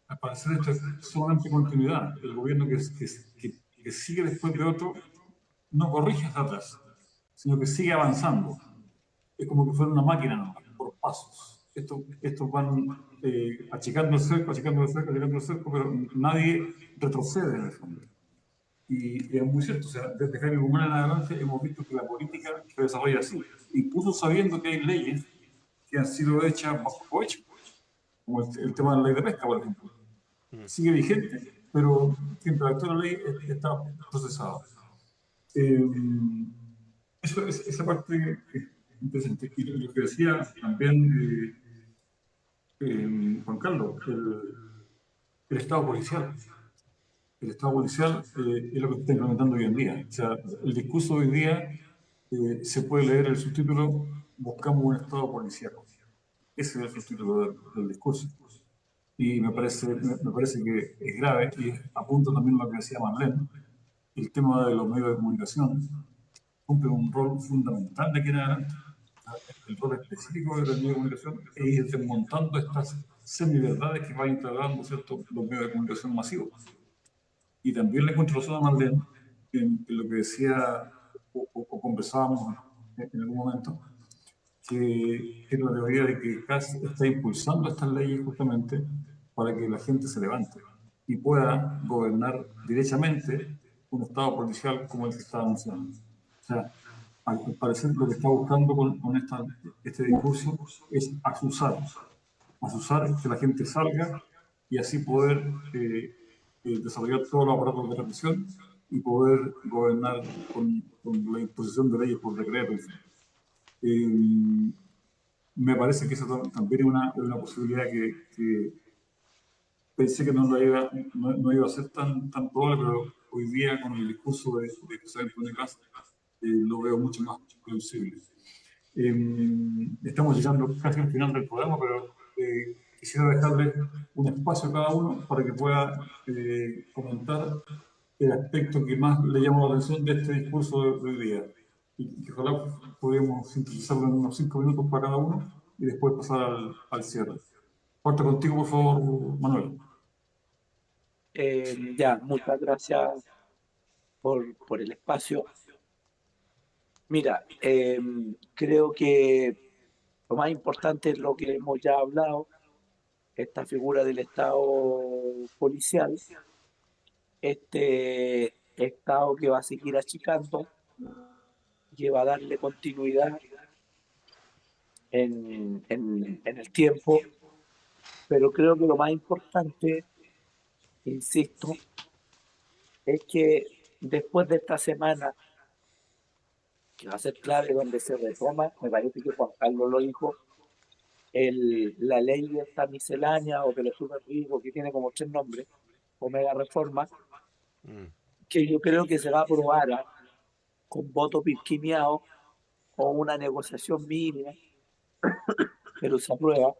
Al parecer esto es solamente continuidad. El gobierno que sigue después de otro no corrige hacia atrás, sino que sigue avanzando. Es como que fuera una máquina, ¿no? Por pasos. Estos van achicando el cerco, pero nadie retrocede en el fondo. Y es muy cierto, o sea, desde Jaime Guzmán en adelante hemos visto que la política se desarrolla así, incluso sabiendo que hay leyes que han sido hechas bajo cohecho, como el tema de la ley de pesca, por ejemplo. Sigue vigente, pero quien redactó la ley está procesado. Esa parte es interesante. Y lo que decía también Juan Carlos, el Estado policial. El Estado policial es lo que se está implementando hoy en día. O sea, el discurso hoy en día se puede leer el subtítulo "Buscamos un Estado policial". Ese es el subtítulo del discurso. Y me parece que es grave, y apunta también a lo que decía Marlene, el tema de los medios de comunicación cumple un rol fundamental de aquí en adelante. El rol específico de los medios de comunicación es ir desmontando estas semiverdades que van integrando, ¿cierto?, los medios de comunicación masivos. Y también le encuentro razón a Marlene en lo que decía o conversábamos en algún momento, que es la teoría de que CAS está impulsando estas leyes justamente para que la gente se levante y pueda gobernar derechamente un Estado policial como el que está anunciando. O sea, al parecer lo que está buscando con este discurso es asusar que la gente salga y así poder desarrollar todos los aparatos de represión y poder gobernar con la imposición de leyes por decreto. Eh, Me parece que eso también es una posibilidad que pensé que no iba a ser tan probable, pero hoy día con el discurso de José Antonio Cast lo veo mucho más plausible. Estamos llegando casi al final del programa, pero quisiera dejarles un espacio a cada uno para que pueda comentar el aspecto que más le llamó la atención de este discurso de hoy día. Y que ojalá pudiéramos sintetizarlo en unos 5 minutos para cada uno y después pasar al cierre. Parto contigo, por favor, Manuel. Ya, muchas gracias por el espacio. Mira, creo que lo más importante es lo que hemos ya hablado, esta figura del Estado policial, este Estado que va a seguir achicando, que va a darle continuidad en el tiempo, pero creo que lo más importante, insisto, es que después de esta semana, que va a ser clave donde se retoma, me parece que Juan Carlos lo dijo, la ley de esta miscelánea o de los super ricos, que tiene como 3 nombres, o mega reforma, Mm. que yo creo que se va a aprobar con voto pirquineado o una negociación mínima, pero se aprueba,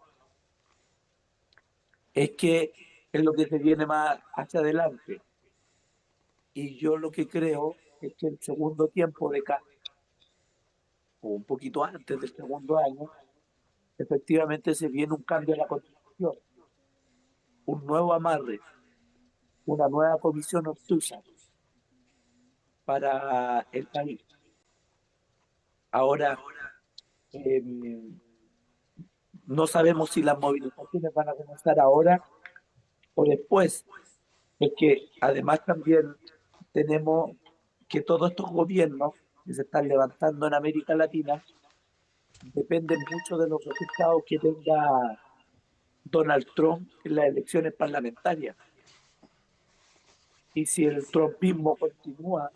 es que es lo que se viene más hacia adelante. Y yo lo que creo es que el segundo tiempo de Cast, o un poquito antes del segundo año, efectivamente se viene un cambio en la constitución, un nuevo amarre, una nueva comisión obtusa para el país. Ahora, eh, no sabemos si las movilizaciones van a comenzar ahora o después. Es que además también tenemos que todos estos gobiernos que se están levantando en América Latina dependen mucho de los resultados que tenga Donald Trump en las elecciones parlamentarias. Y si el trumpismo continúa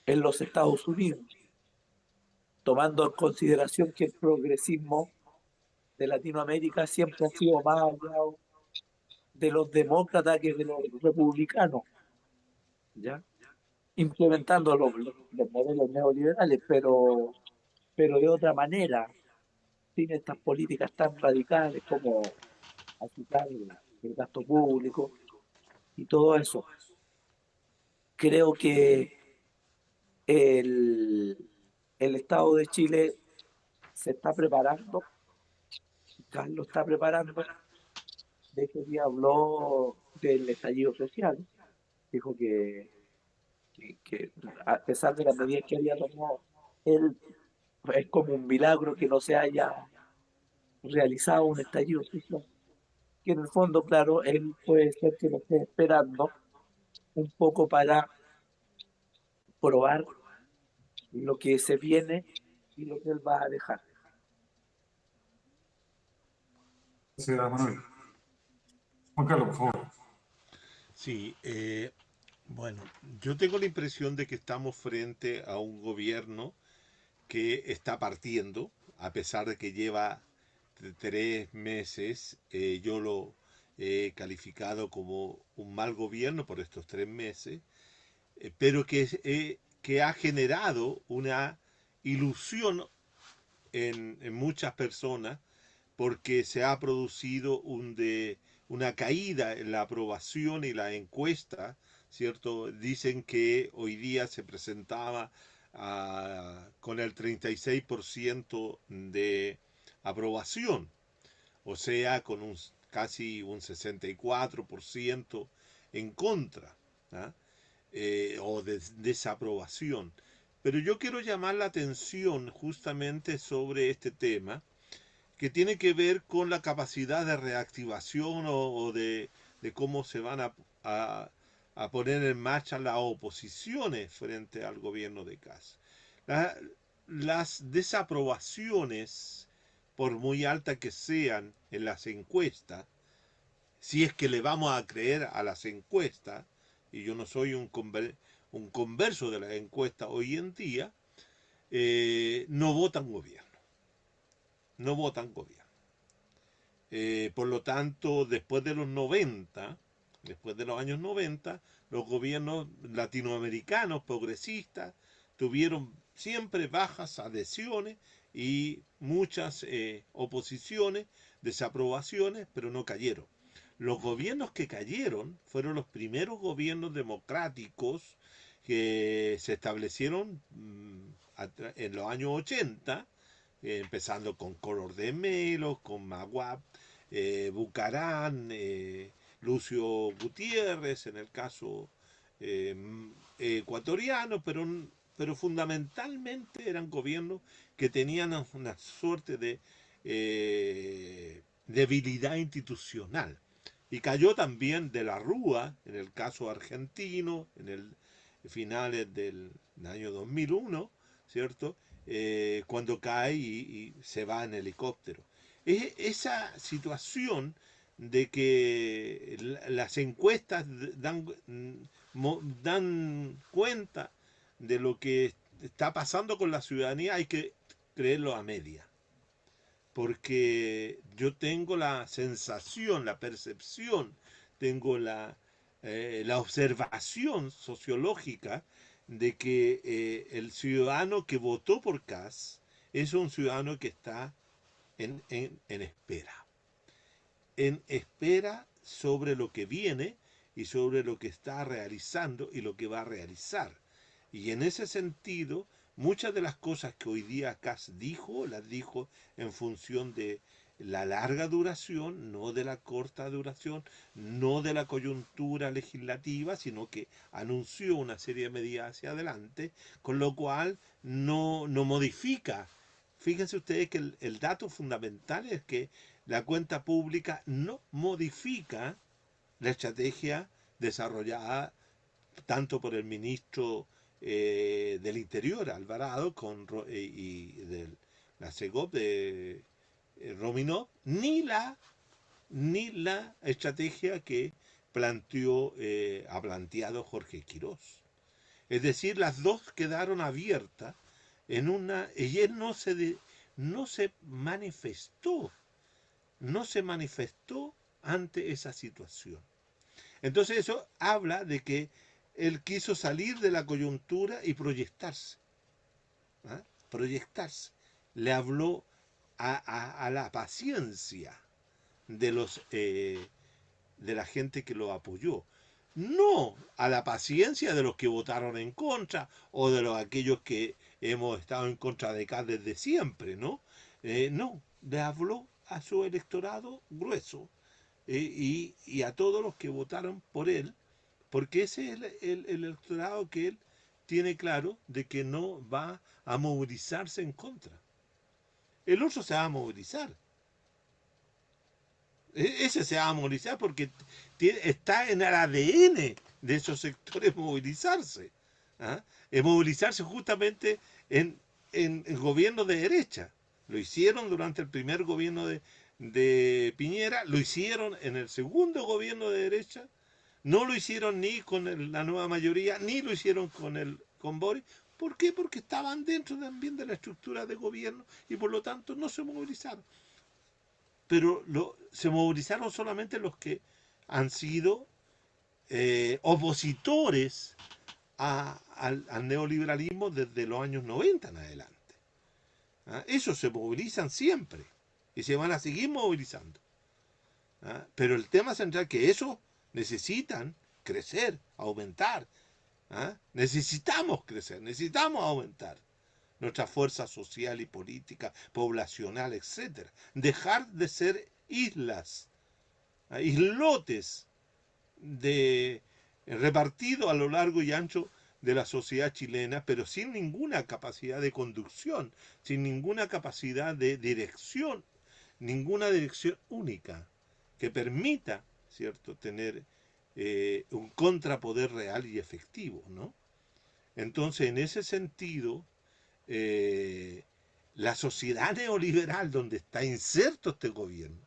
en los Estados Unidos, tomando en consideración que el progresismo de Latinoamérica siempre ha sido más aliado de los demócratas que de los republicanos, ¿ya? Implementando los modelos neoliberales, pero de otra manera, sin estas políticas tan radicales como achicar el gasto público y todo eso. Creo que el, el Estado de Chile se está preparando, Carlos está preparando. De hecho, día habló del estallido social, dijo que a pesar de las medidas que había tomado, él es como un milagro que no se haya realizado un estallido social. Que en el fondo, claro, él puede ser que lo esté esperando un poco para probar lo que se viene y lo que él va a dejar. Gracias, Manuel. Juan Carlos, por favor. Sí, bueno, yo tengo la impresión de que estamos frente a un gobierno que está partiendo, a pesar de que lleva 3 meses. Yo lo he calificado como un mal gobierno por estos 3 meses, pero que ha generado una ilusión en muchas personas porque se ha producido una caída en la aprobación y la encuesta, ¿cierto? Dicen que hoy día se presentaba con el 36% de aprobación, o sea, con casi un 64% en contra, ¿ah? O de desaprobación. Pero yo quiero llamar la atención justamente sobre este tema, que tiene que ver con la capacidad de reactivación o de cómo se van a, a poner en marcha las oposiciones frente al gobierno de Kast. La- las desaprobaciones, por muy altas que sean en las encuestas, si es que le vamos a creer a las encuestas, y yo no soy un converso de las encuestas hoy en día, no votan gobierno, no votan gobierno. Por lo tanto, después de los 90, después de los años 90, los gobiernos latinoamericanos progresistas tuvieron siempre bajas adhesiones y muchas oposiciones, desaprobaciones, pero no cayeron. Los gobiernos que cayeron fueron los primeros gobiernos democráticos que se establecieron en los años 80, empezando con Collor de Mello, con Maguab, Bucarán, Lucio Gutiérrez, en el caso eh, ecuatoriano, pero fundamentalmente eran gobiernos que tenían una suerte de debilidad institucional. Y cayó también de la Rúa, en el caso argentino, en el finales del año 2001, ¿cierto? Cuando cae y se va en helicóptero. Esa situación de que las encuestas dan cuenta de lo que está pasando con la ciudadanía, hay que creerlo a media. Porque yo tengo la sensación, la percepción, tengo la observación sociológica de que el ciudadano que votó por Kast es un ciudadano que está en espera sobre lo que viene y sobre lo que está realizando y lo que va a realizar. Y en ese sentido, muchas de las cosas que hoy día Kast dijo, las dijo en función de la larga duración, no de la corta duración, no de la coyuntura legislativa, sino que anunció una serie de medidas hacia adelante, con lo cual no modifica. Fíjense ustedes que el dato fundamental es que la cuenta pública no modifica la estrategia desarrollada tanto por el ministro del Interior, Alvarado, y de la CEGOP de Rominov, ni la estrategia que ha planteado Jorge Quirós. Es decir, las dos quedaron abiertas en una... Y él no se manifestó, no se manifestó ante esa situación. Entonces eso habla de que él quiso salir de la coyuntura y proyectarse. ¿Ah? Proyectarse. Le habló a la paciencia de de la gente que lo apoyó. No a la paciencia de los que votaron en contra o de aquellos que hemos estado en contra de Kast desde siempre, ¿no? No, le habló a su electorado grueso y a todos los que votaron por él, porque ese es el electorado que él tiene claro de que no va a movilizarse en contra. El otro se va a movilizar. Ese se va a movilizar porque está en el ADN de esos sectores movilizarse. ¿Ah? Movilizarse justamente en gobiernos de derecha. Lo hicieron durante el primer gobierno de Piñera, lo hicieron en el segundo gobierno de derecha, no lo hicieron ni con la nueva mayoría, ni lo hicieron con Boris. ¿Por qué? Porque estaban dentro también de la estructura de gobierno y por lo tanto no se movilizaron. Pero se movilizaron solamente los que han sido opositores al neoliberalismo desde los años 90 en adelante. ¿Ah? Esos se movilizan siempre y se van a seguir movilizando. ¿Ah? Pero el tema central es que esos necesitan crecer, aumentar. ¿Ah? Necesitamos crecer, necesitamos aumentar nuestra fuerza social y política, poblacional, etcétera. Dejar de ser islas, islotes repartidos a lo largo y ancho de la sociedad chilena, pero sin ninguna capacidad de conducción, sin ninguna capacidad de dirección, ninguna dirección única que permita, ¿cierto?, tener un contrapoder real y efectivo, ¿no? Entonces, en ese sentido, eh, la sociedad neoliberal donde está inserto este gobierno,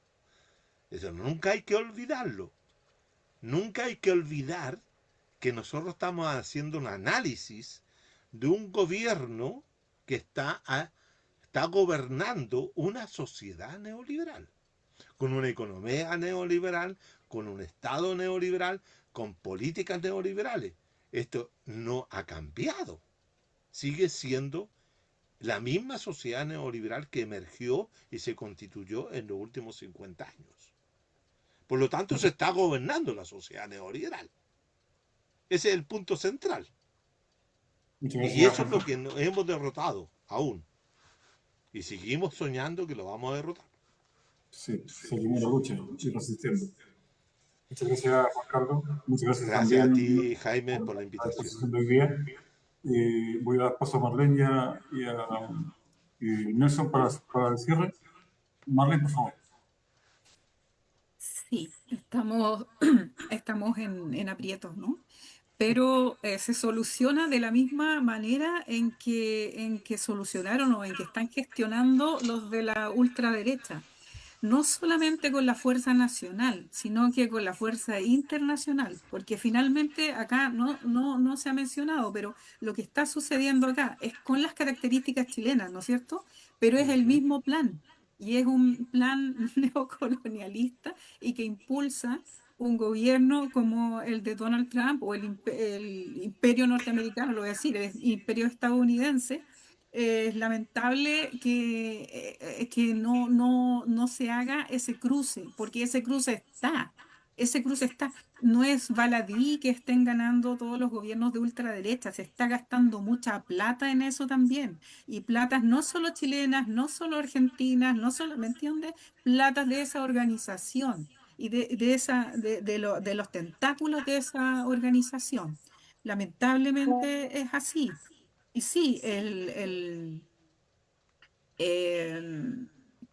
eso nunca hay que olvidarlo, nunca hay que olvidar que nosotros estamos haciendo un análisis de un gobierno que está gobernando una sociedad neoliberal, con una economía neoliberal, con un Estado neoliberal, con políticas neoliberales. Esto no ha cambiado. Sigue siendo la misma sociedad neoliberal que emergió y se constituyó en los últimos 50 años. Por lo tanto, se está gobernando la sociedad neoliberal. Ese es el punto central. Muchas Y gracias, eso es Juan lo Carlos. que no hemos derrotado aún. Y seguimos soñando que lo vamos a derrotar. Sí, seguimos en la lucha y resistiendo. Muchas gracias, Juan Carlos. Muchas gracias Gracias a también ti, Jaime, por por la la invitación. exposición de hoy día. Voy a dar paso a Marlene y Nelson para el cierre. Marlene, por favor. Sí, estamos en aprietos, ¿no? Pero se soluciona de la misma manera en que solucionaron o en que están gestionando los de la ultraderecha. No solamente con la fuerza nacional, sino que con la fuerza internacional, porque finalmente acá no se ha mencionado, pero lo que está sucediendo acá es con las características chilenas, ¿no es cierto? Pero es el Ujú. mismo plan y es un plan neocolonialista y que impulsa un gobierno como el de Donald Trump o el imperio norteamericano, lo voy a decir, el imperio estadounidense. Es lamentable que no se haga ese cruce, porque ese cruce está. No es baladí que estén ganando todos los gobiernos de ultraderecha, se está gastando mucha plata en eso también. Y platas no solo chilenas, no solo argentinas, no solo, ¿me entiendes? Platas de esa organización y de los tentáculos de esa organización. Lamentablemente es así. Y sí, el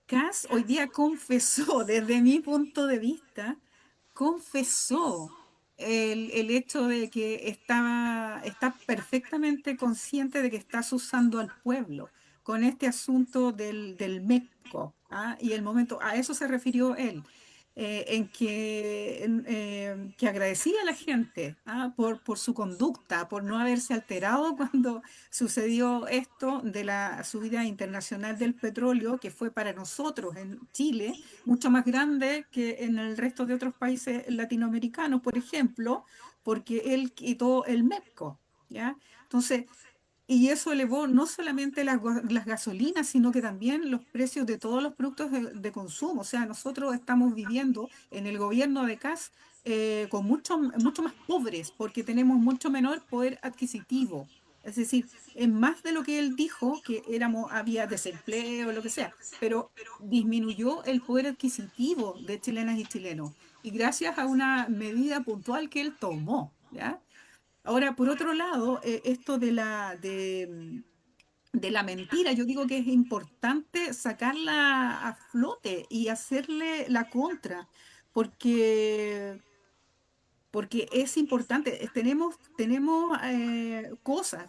Kass hoy día confesó, desde mi punto de vista, confesó el hecho de que está perfectamente consciente de que estás usando al pueblo con este asunto del MEPCO, ¿ah? Y el momento, a eso se refirió él, que agradecía a la gente, ¿ah? Por su conducta, por no haberse alterado cuando sucedió esto de la subida internacional del petróleo, que fue para nosotros en Chile mucho más grande que en el resto de otros países latinoamericanos, por ejemplo, porque él quitó el MEPCO, ¿ya? Entonces, y eso elevó no solamente las gasolinas, sino que también los precios de todos los productos de consumo. O sea, nosotros estamos viviendo en el gobierno de Kass con mucho más pobres, porque tenemos mucho menor poder adquisitivo. Es decir, es más de lo que él dijo, que había desempleo, lo que sea, pero disminuyó el poder adquisitivo de chilenas y chilenos. Y gracias a una medida puntual que él tomó, ¿ya? Ahora, por otro lado, esto de la mentira, yo digo que es importante sacarla a flote y hacerle la contra, porque es importante. Tenemos cosas.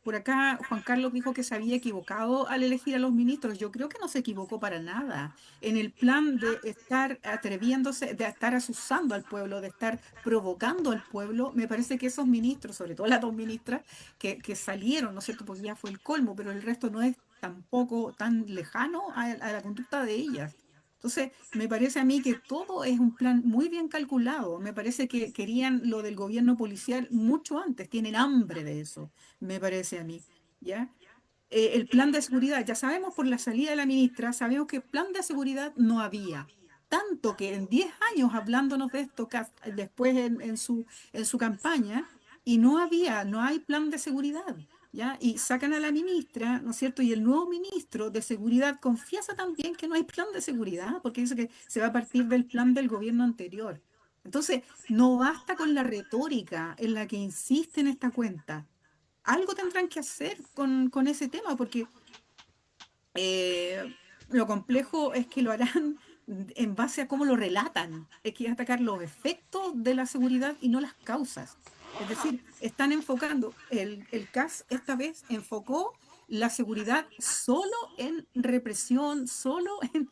Por acá Juan Carlos dijo que se había equivocado al elegir a los ministros. Yo creo que no se equivocó para nada. En el plan de estar atreviéndose, de estar asusando al pueblo, de estar provocando al pueblo, me parece que esos ministros, sobre todo las dos ministras que salieron, ¿no es cierto? Porque ya fue el colmo, pero el resto no es tampoco tan lejano a la conducta de ellas. Entonces, me parece a mí que todo es un plan muy bien calculado. Me parece que querían lo del gobierno policial mucho antes, tienen hambre de eso, me parece a mí, ¿ya? El plan de seguridad, ya sabemos por la salida de la ministra, sabemos que plan de seguridad no había. Tanto que en 10 años hablándonos de esto, después en su campaña, y no hay plan de seguridad, ¿ya? Y sacan a la ministra, ¿no es cierto? Y el nuevo ministro de seguridad confiesa también que no hay plan de seguridad, porque dice que se va a partir del plan del gobierno anterior. Entonces, no basta con la retórica en la que insiste en esta cuenta. algo tendrán que hacer con ese tema, porque lo complejo es que lo harán en base a cómo lo relatan. Es que atacar los efectos de la seguridad y no las causas. Es decir, están enfocando, el CAS esta vez enfocó la seguridad solo en represión, solo en,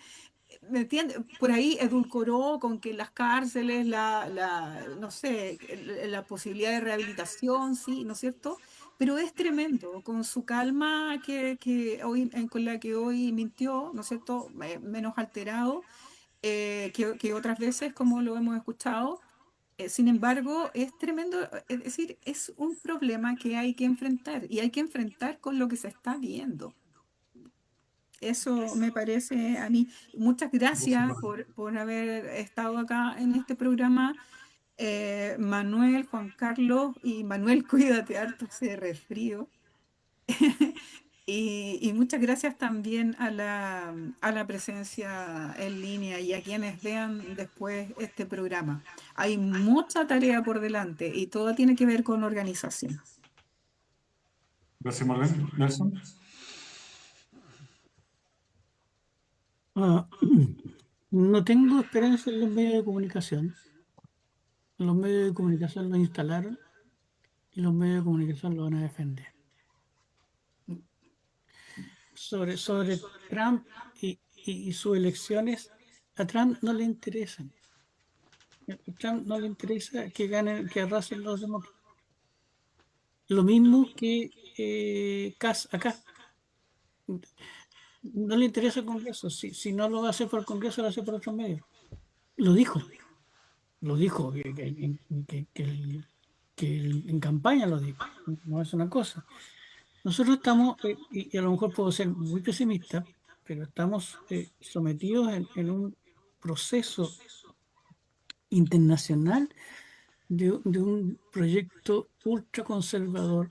¿me entiendes? Por ahí edulcoró con que las cárceles, no sé, la posibilidad de rehabilitación, sí, ¿no es cierto? Pero es tremendo, con su calma que hoy, con la que hoy mintió, ¿no es cierto? Menos alterado que otras veces, como lo hemos escuchado. Sin embargo, es tremendo, es decir, es un problema que hay que enfrentar y hay que enfrentar con lo que se está viendo. Eso me parece a mí. Muchas Gracias, gracias Manuel. por haber estado acá en este programa. Manuel, Juan Carlos y Manuel, cuídate harto ese resfrío. Y muchas gracias también a la presencia en línea y a quienes vean después este programa. Hay mucha tarea por delante y todo tiene que ver con organización. Gracias, Marlene. Nelson. Ah, no tengo esperanza en los medios de comunicación. Los medios de comunicación lo instalaron y los medios de comunicación lo van a defender. Sobre Trump y sus elecciones, a Trump no le interesan. A Trump no le interesa que ganen, que arrasen los demócratas. Lo mismo que Kass acá. No le interesa el Congreso. Si no lo hace por el Congreso, lo hace por otros medios. Lo dijo. Lo dijo. En campaña lo dijo. No es una cosa. Nosotros estamos, y a lo mejor puedo ser muy pesimista, pero estamos sometidos en un proceso internacional de un proyecto ultraconservador,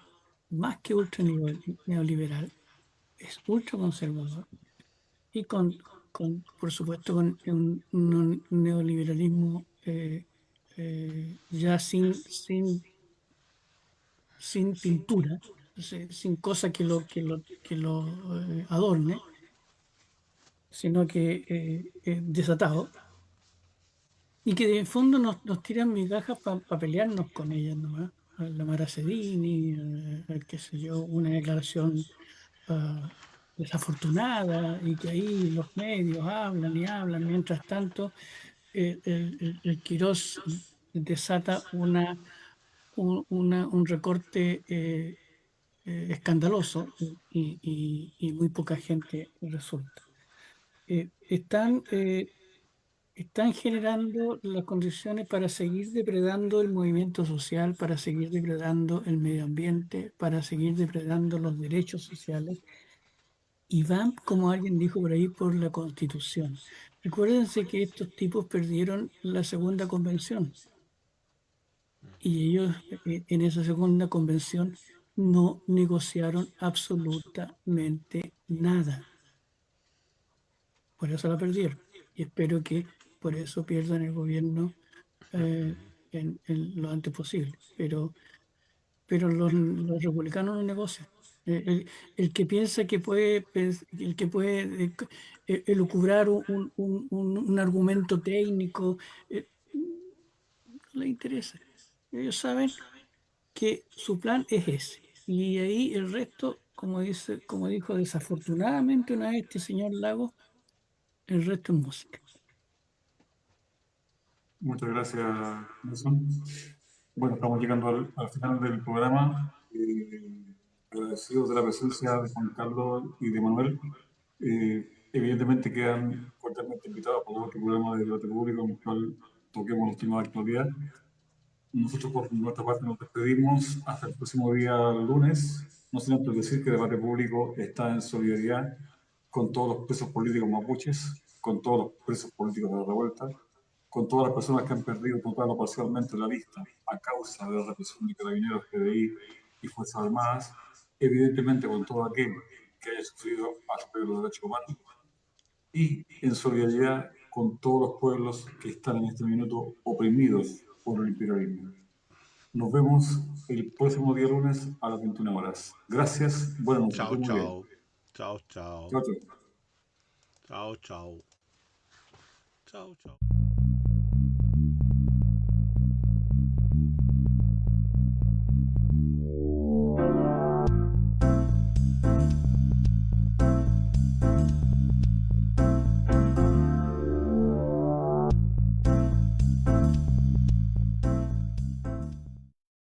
más que ultra neoliberal, es ultraconservador, y por supuesto, con un neoliberalismo ya sin pintura, sin cosa que lo adorne, sino que desatado, y que de fondo nos tiran migajas para pelearnos con ellas nomás. A la Mara Sedini, qué sé yo, una declaración ah, desafortunada, y que ahí los medios hablan y hablan. Mientras tanto, el Quirós desata un recorte escandaloso, y muy poca gente resulta. Están generando las condiciones para seguir depredando el movimiento social, para seguir depredando el medio ambiente, para seguir depredando los derechos sociales, y van, como alguien dijo por ahí, por la Constitución. Recuérdense que estos tipos perdieron la segunda convención, y ellos en esa segunda convención no negociaron absolutamente nada. Por eso la perdieron. Y espero que por eso pierdan el gobierno eh, en lo antes posible. Pero los republicanos no negocian. El que piensa que puede, el que puede elucubrar un argumento técnico, no le interesa. Ellos saben que su plan es ese. Y ahí el resto, como dijo desafortunadamente una vez este señor Lago, el resto es música. Muchas gracias, Nelson. Bueno, estamos llegando al final del programa. Agradecidos de la presencia de Juan Carlos y de Manuel. Evidentemente quedan cordialmente invitados para otro programa de debate público en el cual toquemos los temas de actualidad. Nosotros por nuestra parte nos despedimos hasta el próximo día lunes. No sin antes decir que el debate público está en solidaridad con todos los presos políticos mapuches, con todos los presos políticos de la revuelta, con todas las personas que han perdido total o parcialmente la vista a causa de la represión de carabineros, PDI y Fuerzas Armadas, evidentemente con todo aquel que haya sufrido al respecto de los derechos humanos, y en solidaridad con todos los pueblos que están en este minuto oprimidos por el imperialismo. Nos vemos el próximo día lunes a las 21 horas. Gracias, buenas noches, Chao, que muy bien. chao. Chao, chao. Chao, chao. Chao, chao. Chao, chao.